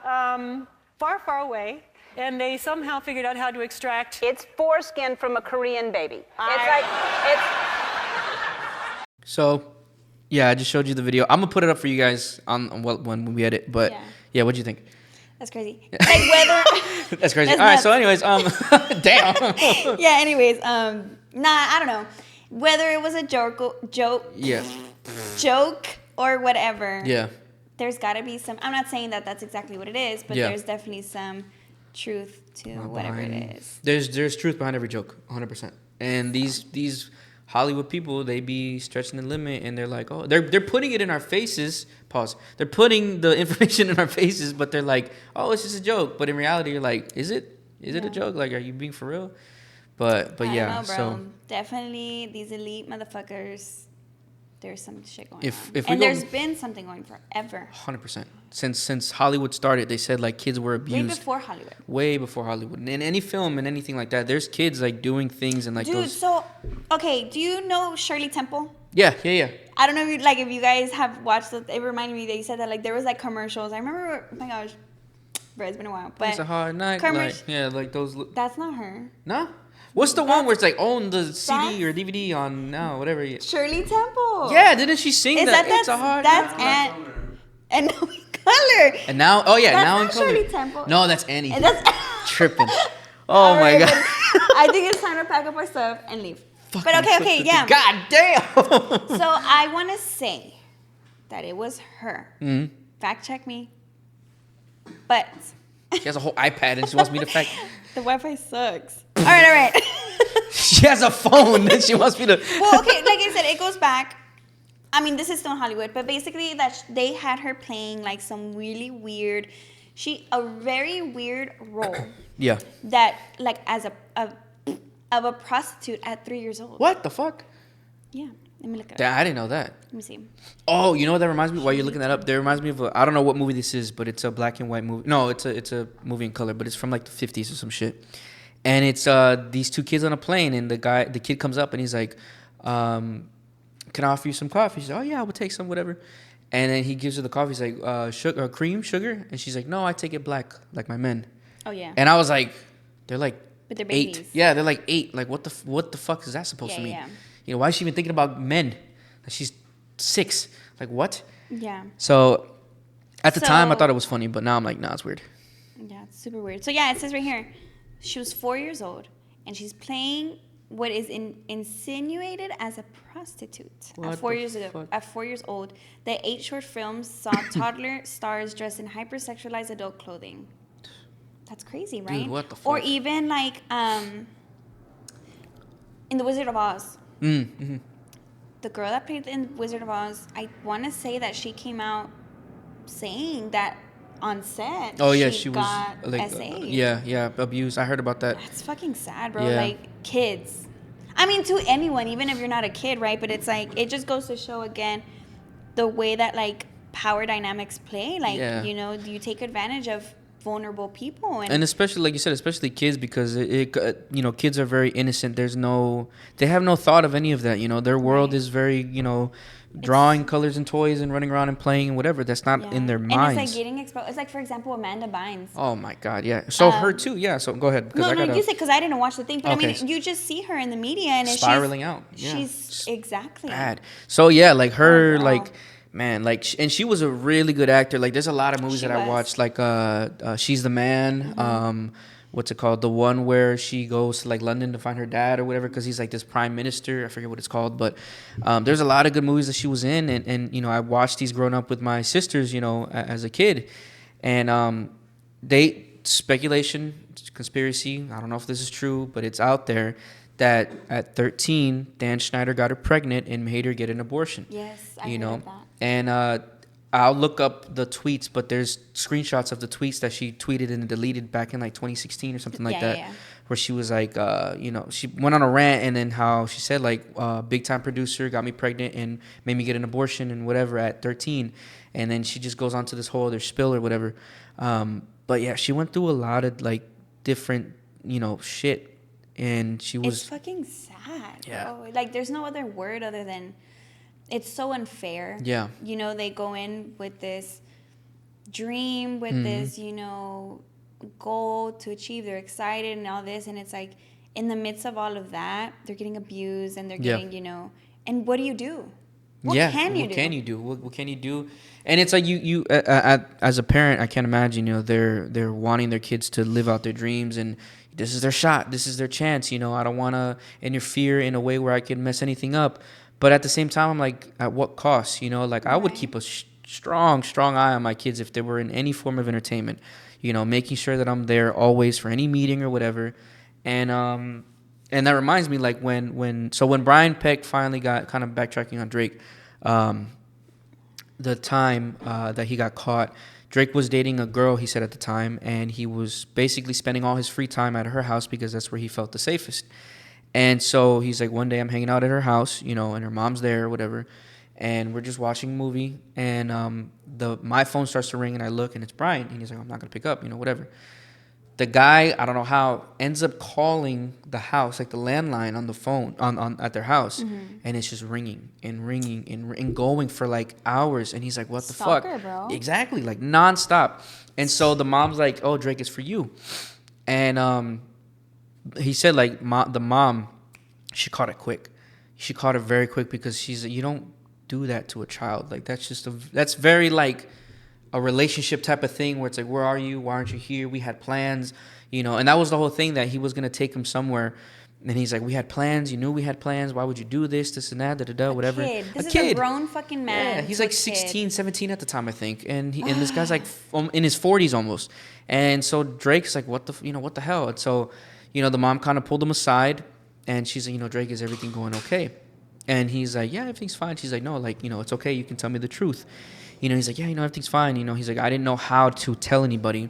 far, far away, and they somehow figured out how to extract. It's foreskin from a Korean baby. So, yeah, I just showed you the video. I'm gonna put it up for you guys when we edit. But yeah, what'd you think? That's crazy. Like whether that's crazy. All right. So, anyways, damn. Yeah. Anyways, I don't know whether it was a joke. Yeah. Joke or whatever. Yeah. There's got to be some. I'm not saying that that's exactly what it is, but there's definitely some truth to whatever it is. There's truth behind every joke, 100%. And these Hollywood people, they be stretching the limit, and they're like, oh, they're putting it in our faces. Pause. They're putting the information in our faces, but they're like, oh, it's just a joke. But in reality, you're like, is it? Is it a joke? Like, are you being for real? But I yeah, don't know, bro. so definitely these elite motherfuckers. There's some shit going on, and there's been something going forever. 100%. Since Hollywood started, they said like kids were abused. Way before Hollywood. In any film and anything like that, there's kids like doing things and like Dude, those. so okay, do you know Shirley Temple? Yeah. I don't know if you guys have watched it. It reminded me that you said that like there was like commercials. I remember. Oh my gosh, bro, it's been a while. But it's a hard night. Like those. That's not her. No. What's the one where it's like own the CD or DVD on now, whatever? Shirley Temple. Yeah, didn't she sing that? It's a hard night. That's and no color. And now, that's now in color. Shirley Temple. No, that's Annie. And that's tripping. Oh my god. I think it's time to pack up our stuff and leave. But okay, yeah. God damn. So I want to say that it was her. Mm-hmm. Fact check me. But she has a whole iPad and she wants me to fact. The Wi-Fi sucks. All right. She has a phone and she wants me to. Well, okay, like I said, it goes back. I mean, this is still in Hollywood, but basically that they had her playing like some really weird, a very weird role. Yeah. That like as a prostitute at 3 years old. What the fuck? Yeah. Let me look it up. I didn't know that. Let me see. Oh, you know what that reminds me? While you're looking that up, that reminds me of I don't know what movie this is, but it's a black and white movie. No, it's a movie in color, but it's from like the 50s or some shit. And it's these two kids on a plane, and the kid comes up and he's like, "Can I offer you some coffee?" She's like, "Oh yeah, I will take some, whatever." And then he gives her the coffee. He's like, "Sugar, cream, sugar?" And she's like, "No, I take it black, like my men." Oh yeah. And I was like, "They're like But they're 8. babies. Yeah, they're like 8. Like what the fuck is that supposed to mean? Yeah. You know, why is she even thinking about men? Like she's 6. Like what? Yeah. So at the time, I So- thought it was funny, but now I'm like, nah, it's weird. Yeah, it's super weird. So yeah, it says right here, she was 4 years old, and she's playing what is insinuated as a prostitute. What At 4 the years ago, fuck? at 4 years old, the 8 short films saw toddler stars dressed in hypersexualized adult clothing. That's crazy, right? what the Or fuck? even like in The Wizard of Oz. Mm-hmm. The girl that played in Wizard of Oz, I want to say that she came out saying that on set. Oh yeah, she was got like, SA'd. yeah, abused. I heard about that. That's fucking sad, bro. Yeah. Like kids. I mean, to anyone, even if you're not a kid, right? But it's like it just goes to show again the way that like power dynamics play. Like Yeah. you know, you take advantage of vulnerable people And especially, like you said, especially kids, because you know, kids are very innocent. They have no thought of any of that. You know, their world Right. is very, you know, drawing colors and toys and running around and playing and whatever. That's not in their minds. And it's like getting exposed. It's like, for example, Amanda Bynes. Oh my God, yeah. So her too, yeah. So go ahead. 'cause No, I no, gotta, you said because I didn't watch the thing, but I Okay. mean, you just see her in the media and spiraling out. Yeah. She's exactly bad. So yeah, like her, wow. like man, like and she was a really good actor. Like there's a lot of movies She that I was. watched, like She's the Man. What's it called? The one where she goes to like London to find her dad or whatever, because he's like this prime minister. I forget what it's called, but there's a lot of good movies that she was in, and you know, I watched these growing up with my sisters, you know, as a kid, and they speculation, conspiracy. I don't know if this is true, but it's out there that at 13, Dan Schneider got her pregnant and made her get an abortion. Yes, I You heard know, of that. and I'll look up the tweets, but there's screenshots of the tweets that she tweeted and deleted back in like 2016 or something like that, Yeah. where she was like, you know, she went on a rant, and then how she said like, big time producer got me pregnant and made me get an abortion and whatever at 13, and then she just goes on to this whole other spill or whatever. But yeah, she went through a lot of like different, you know, shit, and she was. It's fucking sad, Yeah. bro. Like, there's no other word other than it's so unfair. Yeah. You know, they go in with this dream, with this, you know, goal to achieve. They're excited and all this. And it's like, in the midst of all of that, they're getting abused and they're Yeah. getting, you know, and what do you do? What Yeah, can you what do? can you do? What can you do? And it's like you as a parent, I can't imagine, you know, they're wanting their kids to live out their dreams, and this is their shot, this is their chance. You know, I don't want to interfere in a way where I can mess anything up, but at the same time, I'm like, at what cost? You know, like I would Right. keep a strong eye on my kids if they were in any form of entertainment. You know, making sure that I'm there always for any meeting or whatever, and that reminds me, like when Brian Peck finally got, kind of backtracking on Drake, the time that he got caught, Drake was dating a girl, he said at the time, and he was basically spending all his free time at her house because that's where he felt the safest. And so he's like, one day I'm hanging out at her house, you know, and her mom's there or whatever, and we're just watching a movie, and my phone starts to ring, and I look, and it's Brian, and he's like, I'm not gonna pick up, you know, whatever. The guy, I don't know how, ends up calling the house, like the landline on the phone on at their house, and it's just ringing and going for like hours, and he's like, what the Stalker, fuck? bro. Exactly, like nonstop. And so the mom's like, oh, Drake, is for you. And he said like the mom, she caught it quick. She caught it very quick, because she's like, you don't do that to a child. Like that's very like a relationship type of thing, where it's like, where are you? Why aren't you here? We had plans, you know. And that was the whole thing, that he was gonna take him somewhere, and he's like, we had plans. You knew we had plans. Why would you do this and that, whatever. Kid. This A is kid. a grown fucking man. Yeah, he's to a like kid. 16, 17 at the time, I think, and this guy's like in his 40s almost. And so Drake's like, what the hell? And so, you know, the mom kind of pulled him aside, and she's like, you know, Drake, is everything going okay? And he's like, yeah, everything's fine. She's like, no, like, you know, it's okay. You can tell me the truth. You know, he's like, yeah, you know, everything's fine. You know, he's like, I didn't know how to tell anybody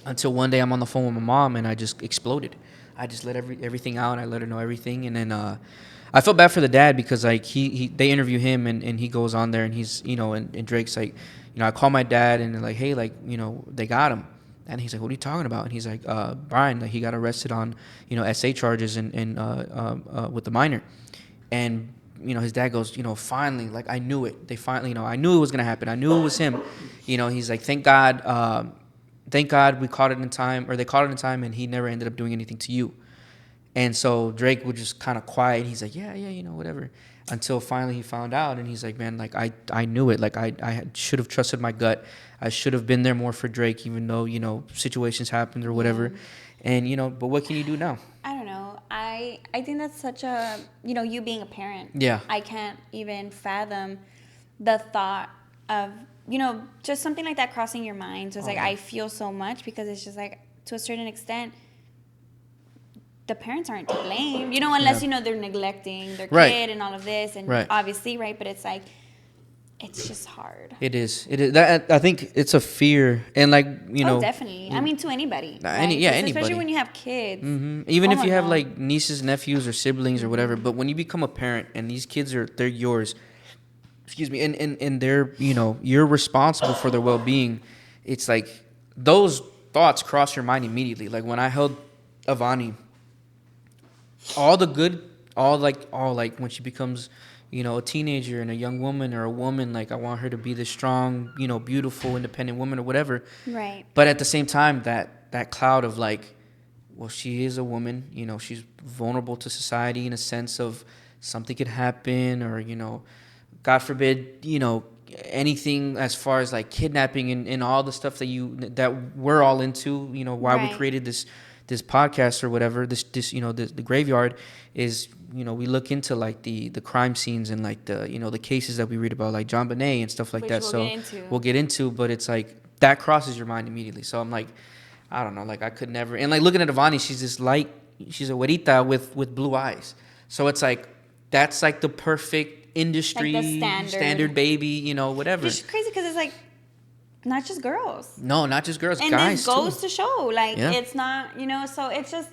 until one day I'm on the phone with my mom, and I just exploded. I just let everything out. I let her know everything. And then I felt bad for the dad, because like they interview him, and he goes on there, and he's, you know, and Drake's like, you know, I call my dad, and they're like, hey, like, you know, they got him. And he's like, what are you talking about? And he's like, Brian, like, he got arrested on, SA charges and with the minor. And, his dad goes, finally, like, I knew it. They finally, I knew it was going to happen. I knew it was him. He's like, thank God we caught it in time, or they caught it in time, and he never ended up doing anything to you. And so Drake was just kind of quiet. He's like, yeah, whatever. Until finally he found out, and he's like, man, like, I knew it. Like, I should have trusted my gut. I should have been there more for Drake, even though, situations happened or whatever. And, but what can you do now? I don't know. I think that's such a, you being a parent. Yeah. I can't even fathom the thought of, just something like that crossing your mind. So it's I feel so much, because it's just like, to a certain extent, the parents aren't to blame, unless, they're neglecting their kid and all of this. And obviously, right. But it's like, it's just hard. It is. I think it's a fear. And like, Oh, definitely. I mean, to anybody. Right? Anybody. Especially when you have kids. Mm-hmm. Even if you have like nieces, nephews, or siblings or whatever. But when you become a parent and these kids they're yours, excuse me, and they're, you're responsible for their well-being. It's like those thoughts cross your mind immediately. Like when I held Avani, all when she becomes, a teenager and a young woman or a woman, like I want her to be this strong, beautiful, independent woman or whatever. Right. But at the same time, that cloud of like, well, she is a woman, she's vulnerable to society in a sense of something could happen, or, God forbid, anything as far as like kidnapping and all the stuff that we're all into, why we created this podcast or whatever, the graveyard is, we look into like the crime scenes and like the cases that we read about, like John Bonet and stuff like that. We'll get into, but it's like that crosses your mind immediately. So I'm like, I don't know, like I could never. And like looking at Avani, she's this she's a güerita with blue eyes. So it's like, that's like the perfect industry, like the standard baby, whatever. It's crazy because it's like, not just girls. No, not just girls, and guys too. And this goes to show, like, it's not, so it's just,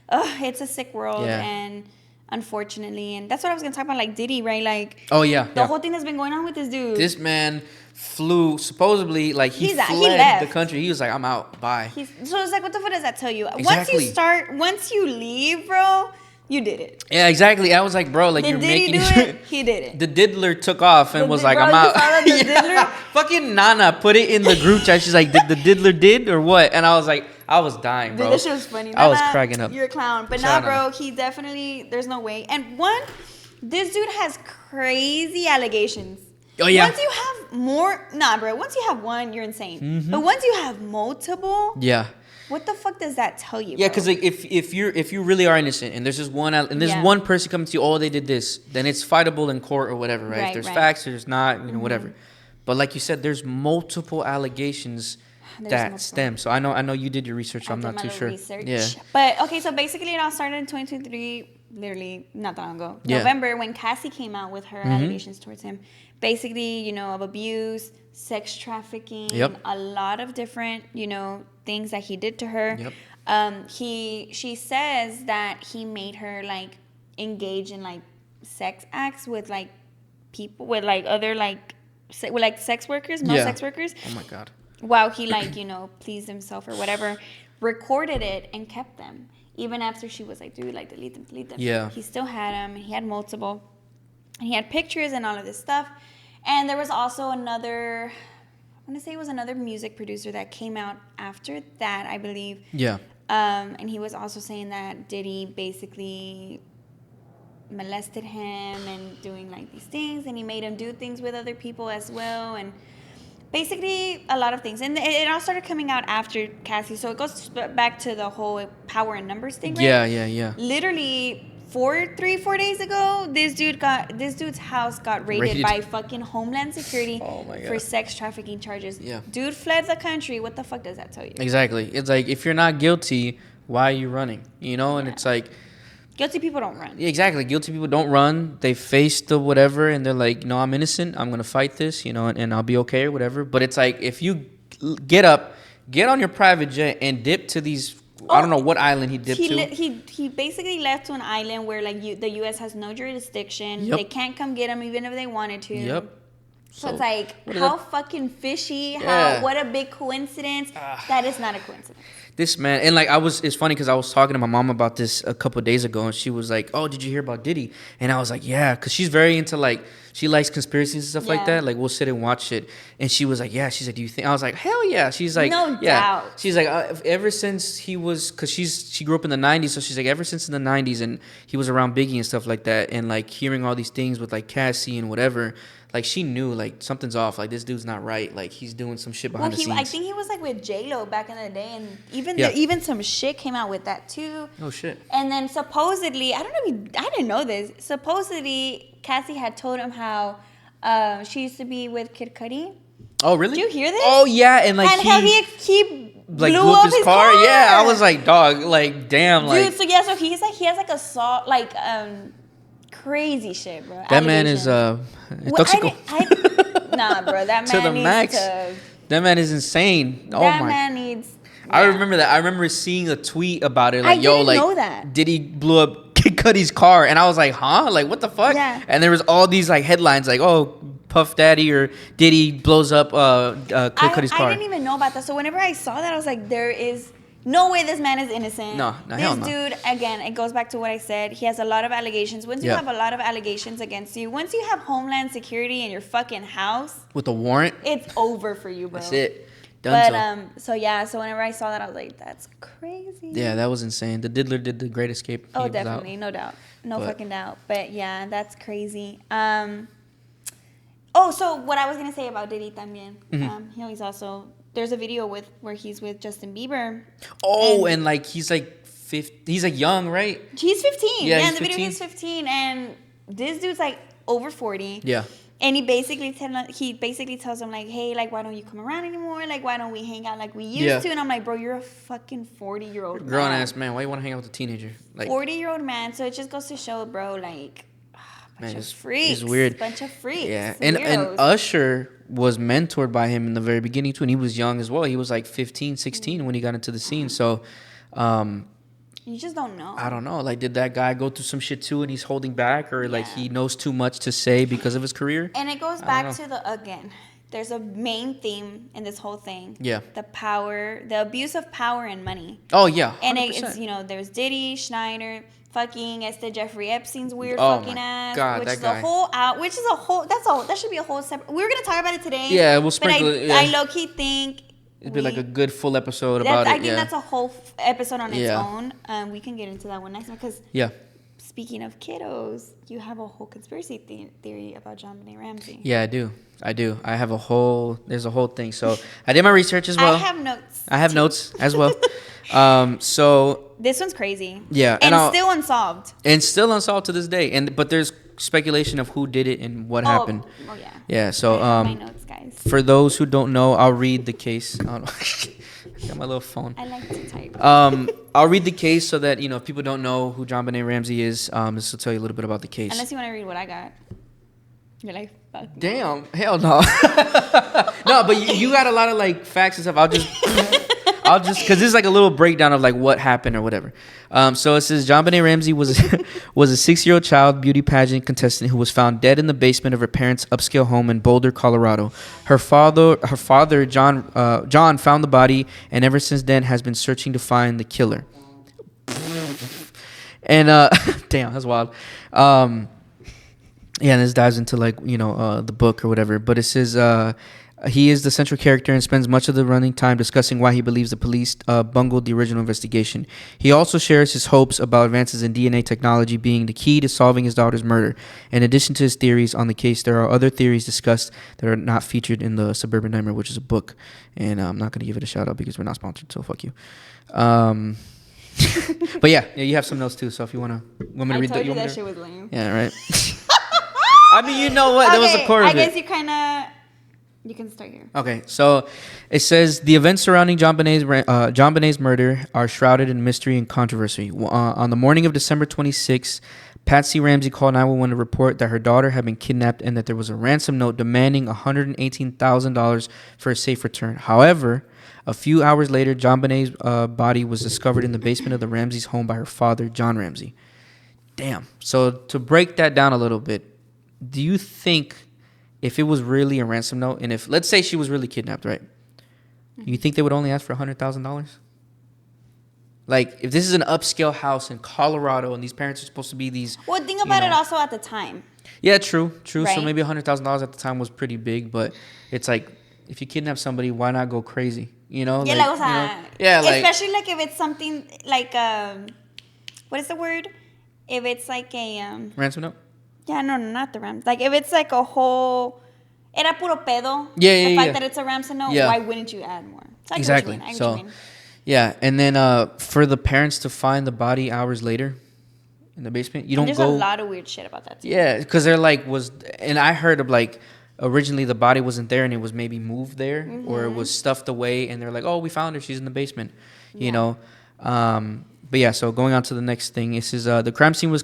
it's a sick world, and unfortunately, and that's what I was going to talk about, like Diddy, right? Like, the whole thing that's been going on with this dude. This man flew, supposedly, like, he fled the country. He was like, I'm out, bye. So it's like, what the fuck does that tell you? Exactly. Once you leave, bro, you did it. Yeah, exactly. I was like, bro, like, you're making it. He did it. The diddler took off and was like, I'm out. Diddler? Fucking Nana put it in the group chat. She's like, did the diddler did or what? And I was like, I was dying, bro. Dude, this shit was funny. I was cracking up. You're a clown. But bro, he definitely, there's no way. And this dude has crazy allegations. Oh, yeah. Once you have once you have one, you're insane. Mm-hmm. But once you have multiple. Yeah. What the fuck does that tell you? Yeah, because like if you really are innocent and there's just one person coming to you, oh, they did this, then it's fightable in court or whatever, right? If there's facts, there's not, whatever. But like you said, there's multiple allegations stem. So I know you did your research. So I'm not too sure. Yeah. But okay, so basically it all started in 2023, literally not that long ago, November, when Cassie came out with her allegations towards him, basically, of abuse, sex trafficking, a lot of different, things that he did to her. She says that he made her like engage in like sex acts with like people, with like other like with like sex workers, sex workers. Oh my God. While he like, pleased himself or whatever, recorded it and kept them. Even after she was like, dude, like delete them. Yeah. He still had them. He had multiple. And he had pictures and all of this stuff. And there was also another music producer that came out after that, I believe. Yeah. And he was also saying that Diddy basically molested him and doing like these things, and he made him do things with other people as well, and basically a lot of things. And it all started coming out after Cassie, so it goes back to the whole power and numbers thing, right? Yeah. Literally 4 days ago, this dude's house got raided by fucking Homeland Security for sex trafficking charges. Yeah. Dude fled the country. What the fuck does that tell you? Exactly. It's like, if you're not guilty, why are you running? And it's like, guilty people don't run. Exactly. Guilty people don't run. They face the whatever, and they're like, no, I'm innocent. I'm going to fight this, and I'll be okay or whatever. But it's like, if you get on your private jet and dip to these, I don't know what island he dipped to. He basically left to an island where like the U.S. has no jurisdiction. They can't come get him even if they wanted to. So it's like, how fucking fishy, what a big coincidence. That is not a coincidence. This man, and like it's funny because I was talking to my mom about this a couple of days ago, and she was like, "Oh, did you hear about Diddy?" And I was like, "Yeah," because she's very into like, she likes conspiracies and stuff like that. Like we'll sit and watch it, and she was like, "Yeah." She's like, "Do you think?" I was like, "Hell yeah." She's like, no yeah. doubt. She's like, ever since he was, because she grew up in the '90s, so she's like, ever since in the '90s, and he was around Biggie and stuff like that, and like hearing all these things with like Cassie and whatever. Like she knew like something's off. Like this dude's not right. Like he's doing some shit behind the scenes. I think he was like with J-Lo back in the day, and even some shit came out with that too. Oh shit. And then supposedly, I don't know, I didn't know this. Supposedly, Cassie had told him how she used to be with Kid Cudi. Oh really? Did you hear this? Oh yeah, and like how he like blew up his car. Yeah, I was like, dog, like damn, dude. like. So yeah, so he has like assault, like crazy shit, bro. That man is toxico. Nah, bro. That man to the needs max. to. That man is insane. That man needs. I remember that. I remember seeing a tweet about it. Like, I yo, didn't like, know that. Diddy blew up Kid Cudi's car, and I was like, huh? Like, what the fuck? Yeah. And there was all these like headlines, like, oh, Puff Daddy or Diddy blows up Kid Cudi's car. I didn't even know about that. So whenever I saw that, I was like, there is no way this man is innocent. No, hell no. This dude, again, it goes back to what I said. He has a lot of allegations. Once you have a lot of allegations against you, once you have Homeland Security in your fucking house, with a warrant, it's over for you, bro. that's it. Done. But so whenever I saw that, I was like, that's crazy. Yeah, that was insane. The Diddler did the Great Escape. Oh, definitely, no doubt, fucking doubt. But yeah, that's crazy. So what I was gonna say about Diddy también. He's also. There's a video where he's with Justin Bieber. Oh, and like he's like 50, he's like young, right? He's 15. Yeah, in the video he's 15, and this dude's like over 40. Yeah. And he basically tells him like, hey, like why don't you come around anymore? Like why don't we hang out like we used to? And I'm like, bro, you're a fucking 40-year-old grown ass man. Why you want to hang out with a teenager? Like 40-year-old man. So it just goes to show, bro, like. Man, of freaks. It's weird. Bunch of freaks. Yeah, and Usher was mentored by him in the very beginning too, and he was young as well. He was like 15, 16 when he got into the scene. So, you just don't know. I don't know. Like, did that guy go through some shit too, and he's holding back, or like he knows too much to say because of his career? And it goes back to there's a main theme in this whole thing. Yeah. The abuse of power and money. Oh yeah. 100%. And it's there's Diddy, Schneider. Fucking Jeffrey Epstein's weird fucking ass, God, which that is guy. That should be a whole separate. We were gonna talk about it today. Yeah, we'll sprinkle it. Yeah. I low key think it'd be like a good full episode about it. I think that's a whole episode on its own. We can get into that one next time because speaking of kiddos, you have a whole conspiracy theory about JonBenet Ramsey. Yeah, I do. There's a whole thing. So I did my research as well. I have notes as well. So this one's crazy. Yeah, and still unsolved. And still unsolved to this day. But there's speculation of who did it and what happened. Oh yeah. Yeah. So my notes, guys. For those who don't know, I'll read the case. I don't know. I got my little phone. I like to type. I'll read the case so that if people don't know who JonBenet Ramsey is, this will tell you a little bit about the case. Unless you want to read what I got. You're like, fuck. Damn, hell no. No, but you got a lot of like facts and stuff. I'll just because this is like a little breakdown of like what happened or whatever. So it says JonBenet Ramsey was a 6-year-old child beauty pageant contestant who was found dead in the basement of her parents' upscale home in Boulder, Colorado. Her father, John, found the body, and ever since then has been searching to find the killer. And damn, that's wild. Yeah, and this dives into like the book or whatever. But it says he is the central character and spends much of the running time discussing why he believes the police bungled the original investigation. He also shares his hopes about advances in DNA technology being the key to solving his daughter's murder. In addition to his theories on the case, there are other theories discussed that are not featured in the Suburban Nightmare, which is a book. And I'm not going to give it a shout out because we're not sponsored, so fuck you. But yeah, you have some notes too. So if you want me to read I told you that shit was lame. Yeah, right. I mean, you know what? There was a core of it. I guess you can start here. Okay, so it says the events surrounding JonBenet's murder are shrouded in mystery and controversy. On the morning of December 26th, Patsy Ramsey called 911 to report that her daughter had been kidnapped and that there was a ransom note demanding $118,000 for a safe return. However, a few hours later, JonBenet's body was discovered in the basement of the Ramsey's home by her father, John Ramsey. Damn. So to break that down a little bit, do you think if it was really a ransom note, and if, let's say she was really kidnapped, right? You think they would only ask for $100,000? Like, if this is an upscale house in Colorado and these parents are supposed to be these... Well, think about it also at the time. Yeah, true. Right? So maybe $100,000 at the time was pretty big, but it's like, if you kidnap somebody, why not go crazy? You know? Yeah, like, o sea, you know? Yeah, like... Especially, like, if it's something like... what is the word? If it's like a... ransom note? Yeah, no, not the ransom. Like, if it's like a whole... Era puro pedo. Yeah, The fact that it's a ransom note, why wouldn't you add more? So exactly. Yeah, and then for the parents to find the body hours later in the basement, you don't There's go... a lot of weird shit about that too. Yeah, because they're like, and I heard of like, originally the body wasn't there and it was maybe moved there or it was stuffed away, and they're like, oh, we found her, she's in the basement, you know? But yeah, so going on to the next thing, this is the crime scene was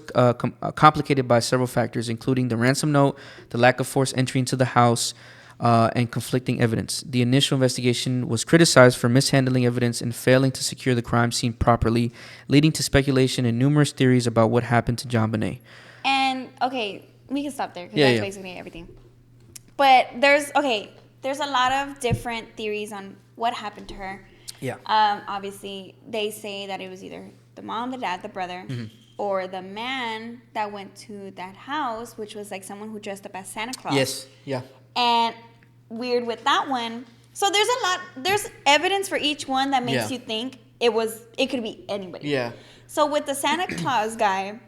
complicated by several factors, including the ransom note, the lack of forced entry into the house, and conflicting evidence. The initial investigation was criticized for mishandling evidence and failing to secure the crime scene properly, leading to speculation and numerous theories about what happened to JonBenet. And, okay, we can stop there because that's basically everything. But there's a lot of different theories on what happened to her. Yeah. Obviously, they say that it was either the mom, the dad, the brother, or the man that went to that house, which was like someone who dressed up as Santa Claus. Yes. Yeah. And weird with that one. So there's evidence for each one that makes you think it could be anybody. Yeah. So with the Santa Claus guy,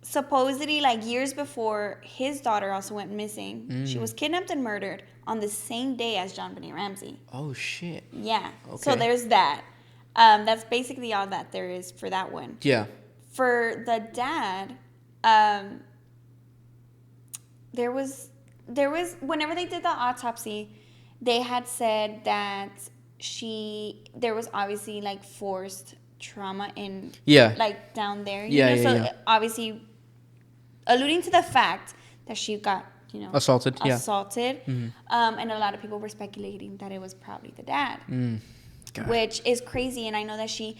supposedly like years before his daughter also went missing, she was kidnapped and murdered on the same day as JonBenet Ramsey. Oh shit. Yeah. Okay. So there's that. That's basically all that there is for that one. Yeah. For the dad, there was whenever they did the autopsy, they had said that there was obviously like forced trauma in like down there. You know? So obviously alluding to the fact that she got assaulted. And a lot of people were speculating that it was probably the dad, which is crazy. And I know that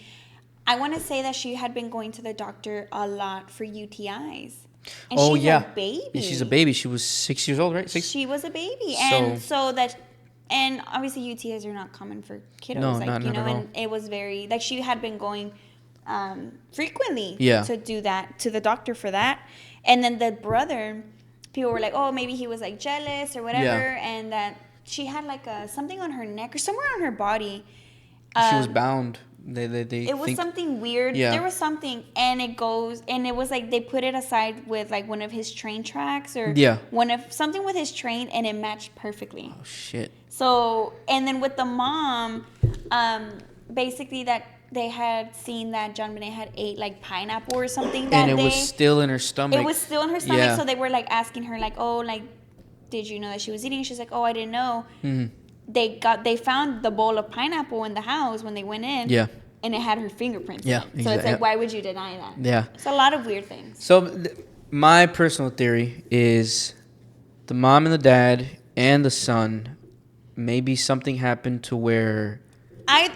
I want to say that she had been going to the doctor a lot for UTIs. And she's a baby. Yeah, she's a baby. She was 6 years old, right? She was a baby. And obviously UTIs are not common for kiddos. No, not at all. And it was very, like, she had been going frequently to do that, to the doctor for that. And then the brother, people were like, oh, maybe he was like jealous or whatever. And that she had like something on her neck or somewhere on her body. She was bound. It was something weird. Yeah. There was something, and it was like they put it aside with like one of his train tracks or something with his train, and it matched perfectly. Oh shit. So, and then with the mom, basically that they had seen that JonBenet had ate like pineapple or something that day. And it was still in her stomach. It was still in her stomach, so they were like asking her like, oh, like, did you know that she was eating? She's like, oh, I didn't know. They found the bowl of pineapple in the house when they went in. Yeah. And it had her fingerprints in it. So it's like, why would you deny that? Yeah. It's a lot of weird things. So my personal theory is the mom and the dad and the son, maybe something happened to where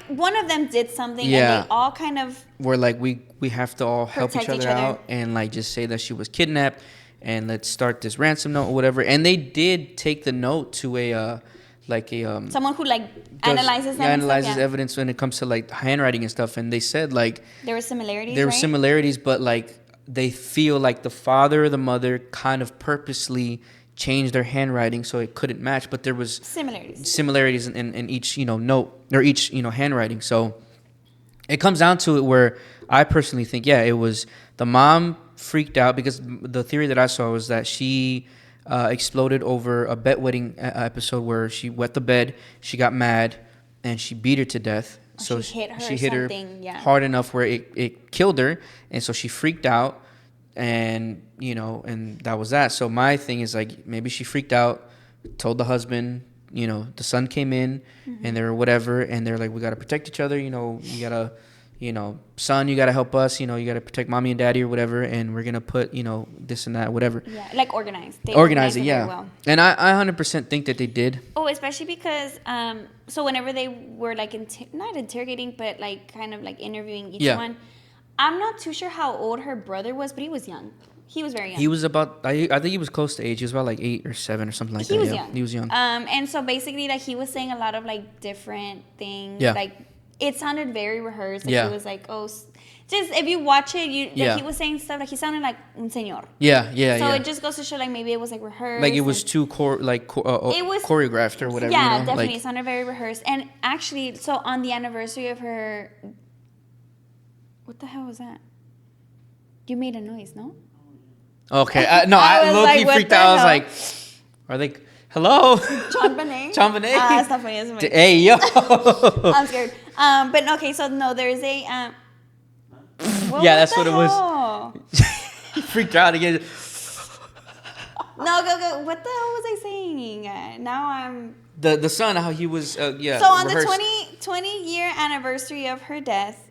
one of them did something and they all kind of where like we have to all help each other out and like just say that she was kidnapped and let's start this ransom note or whatever. And they did take the note to someone who like analyzes evidence when it comes to like handwriting and stuff, and they said like there were similarities. Similarities, but like they feel like the father or the mother kind of purposely changed their handwriting so it couldn't match, but there was similarities in each note or each handwriting. So it comes down to it where I personally think it was the mom freaked out because the theory that I saw was that she exploded over a bedwetting episode where she wet the bed, she got mad, and she beat her to death. So she hit her hard enough where it killed her, and so she freaked out, and and that was that. So my thing is like maybe she freaked out, told the husband, the son came in, and they were whatever, and they're like, we gotta protect each other, you gotta. Son, you got to help us, you got to protect mommy and daddy or whatever. And we're going to put, this and that, whatever. Yeah, like organized. They organize it, yeah. Well. And I 100% think that they did. Oh, especially because, so whenever they were like, not interrogating, but like kind of like interviewing each one, I'm not too sure how old her brother was, but he was young. He was very young. He was about, I think he was close to age. He was about like 8 or 7 or something like that. He was yeah. young. He was young. And so basically, like, he was saying a lot of like different things. Yeah. Like, it sounded very rehearsed. Like, Yeah. he was like, oh, just if you watch it, like, Yeah. he was saying stuff like he sounded like un señor. Yeah. So yeah. it just goes to show like maybe it was like rehearsed. Like it was too It was choreographed or whatever. Yeah, you know? definitely. Like, It sounded very rehearsed. And actually, so on the anniversary of her, what the hell was that? You made a noise, no? okay. No, I I was low-key like, freaked what out. I was the like, are they... Hello? John Bonet? John Bonet? That's not funny. That's funny. Hey, yo. I'm scared. But okay, so no, there is a... Yeah, that's what it was. was. Freaked out again. No, go. What the hell was I saying? Now I'm... The son, how he was, yeah. So on rehearsed. the 20-year anniversary of her death,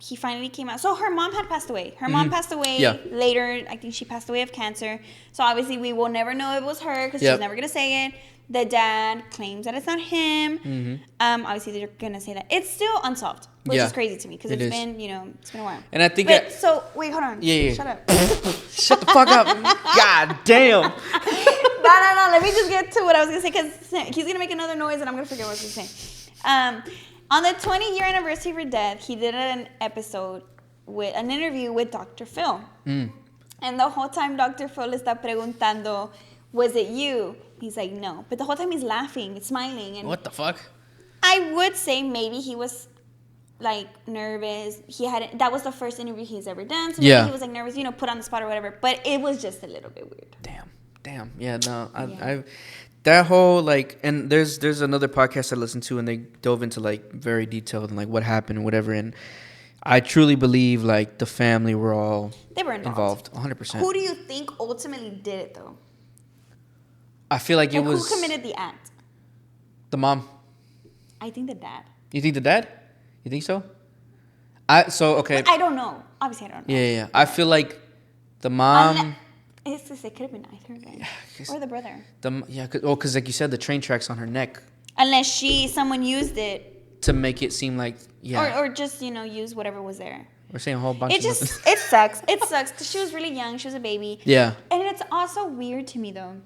he finally came out. So her mom had passed away. Her mom passed away Yeah. later. I think she passed away of cancer. So obviously we will never know it was her because Yep. she's never going to say it. The dad claims that it's not him. Obviously they're going to say that. It's still unsolved, which Yeah. is crazy to me because It it's is. been, it's been a while. And I think But, so, wait, hold on. Yeah. Shut up. Shut the fuck up. God damn. No. Let me just get to what I was going to say because he's going to make another noise and I'm going to forget what I was going to say. On the 20-year anniversary of her death, he did an interview with Dr. Phil. And the whole time Dr. Phil está preguntando, was it you? He's like, no. But the whole time he's laughing, smiling. And What the fuck? I would say maybe he was like nervous. That was the first interview he's ever done. So maybe Yeah. he was like nervous, put on the spot or whatever. But it was just a little bit weird. Damn. Yeah, no. Yeah. I that whole like, and there's another podcast I listened to and they dove into like very detailed and like what happened and whatever. And I truly believe like the family were all They were involved. 100%. Who do you think ultimately did it though? I feel like it was who committed the act? the mom. I think the dad. You think the dad? You think so? Okay. But I don't know. Obviously, I don't know. Yeah. I feel like the mom. It could have been either, right? Or the brother. Because like you said, the train tracks on her neck Unless someone used it, to make it seem like or just use whatever was there. we're saying a whole bunch It of just it sucks. It sucks because she was really young. She was a baby. Yeah. And it's also weird to me though,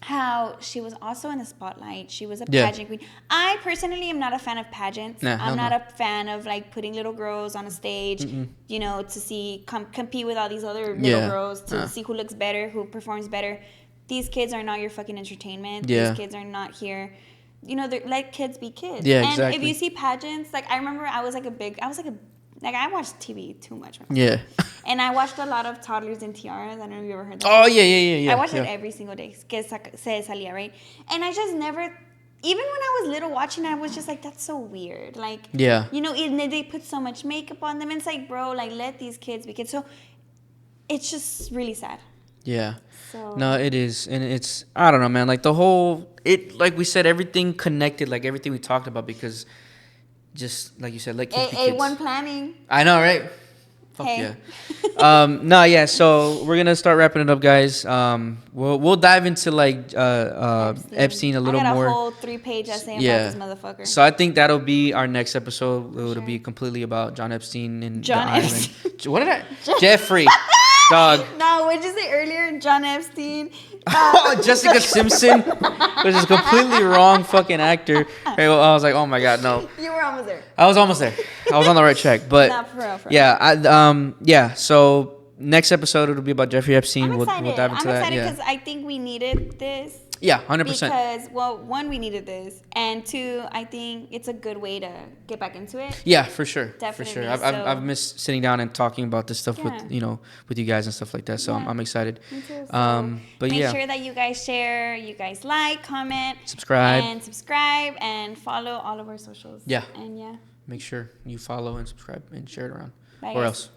how she was also in the spotlight. She was a Yeah. pageant queen. I personally am not a fan of pageants. Nah, hell I'm not no. a fan of like putting little girls on a stage, to see compete with all these other little Yeah. girls to see who looks better, who performs better. These kids are not your fucking entertainment. Yeah. These kids are not here. They're let kids be kids. Yeah, and exactly. if you see pageants, like I remember I watched TV too much. Yeah. And I watched a lot of Toddlers and Tiaras. I don't know if you ever heard that. Oh yeah. I watched yeah. it every single day. Que se salía, right? And I just never, even when I was little watching, I was just like, that's so weird. Like, Yeah. and they put so much makeup on them. And it's like, bro, like, let these kids be kids. So it's just really sad. Yeah. So No, it is, and it's I don't know, man. Like the whole like we said, everything connected, like everything we talked about, because just like you said, like kids be kids. A1 planning. I know, right? Fuck Hey. yeah. No, yeah. So we're gonna start wrapping it up, guys. We'll dive into like Epstein a little I got more. a whole 3-page essay Yeah. about this motherfucker. So I think that'll be our next episode. It'll Sure. be completely about John Epstein and John the Epstein. island. What did I? Jeffrey. Dog. No, what did you say earlier? John Epstein. Jessica Simpson, which is a completely wrong fucking actor. Okay, well, I was like, oh my god, no. You were almost there. I was almost there. I was on the right track, but Not for real. yeah. So next episode it'll be about Jeffrey Epstein. I'm We'll excited. dive into I'm that. excited Yeah, because I think we needed this. yeah, 100%. Because, well, one, we needed this, and two, I think it's a good way to get back into it. Yeah, for sure. Definitely, For sure. so- I've missed sitting down and talking about this stuff Yeah. with you guys and stuff like that. So Yeah. I'm excited. Me too. So But make yeah, sure that you guys share, you guys like, comment, subscribe. and follow all of our socials. Yeah. And yeah, Make sure you follow and subscribe and share it around. bye Or guys. else.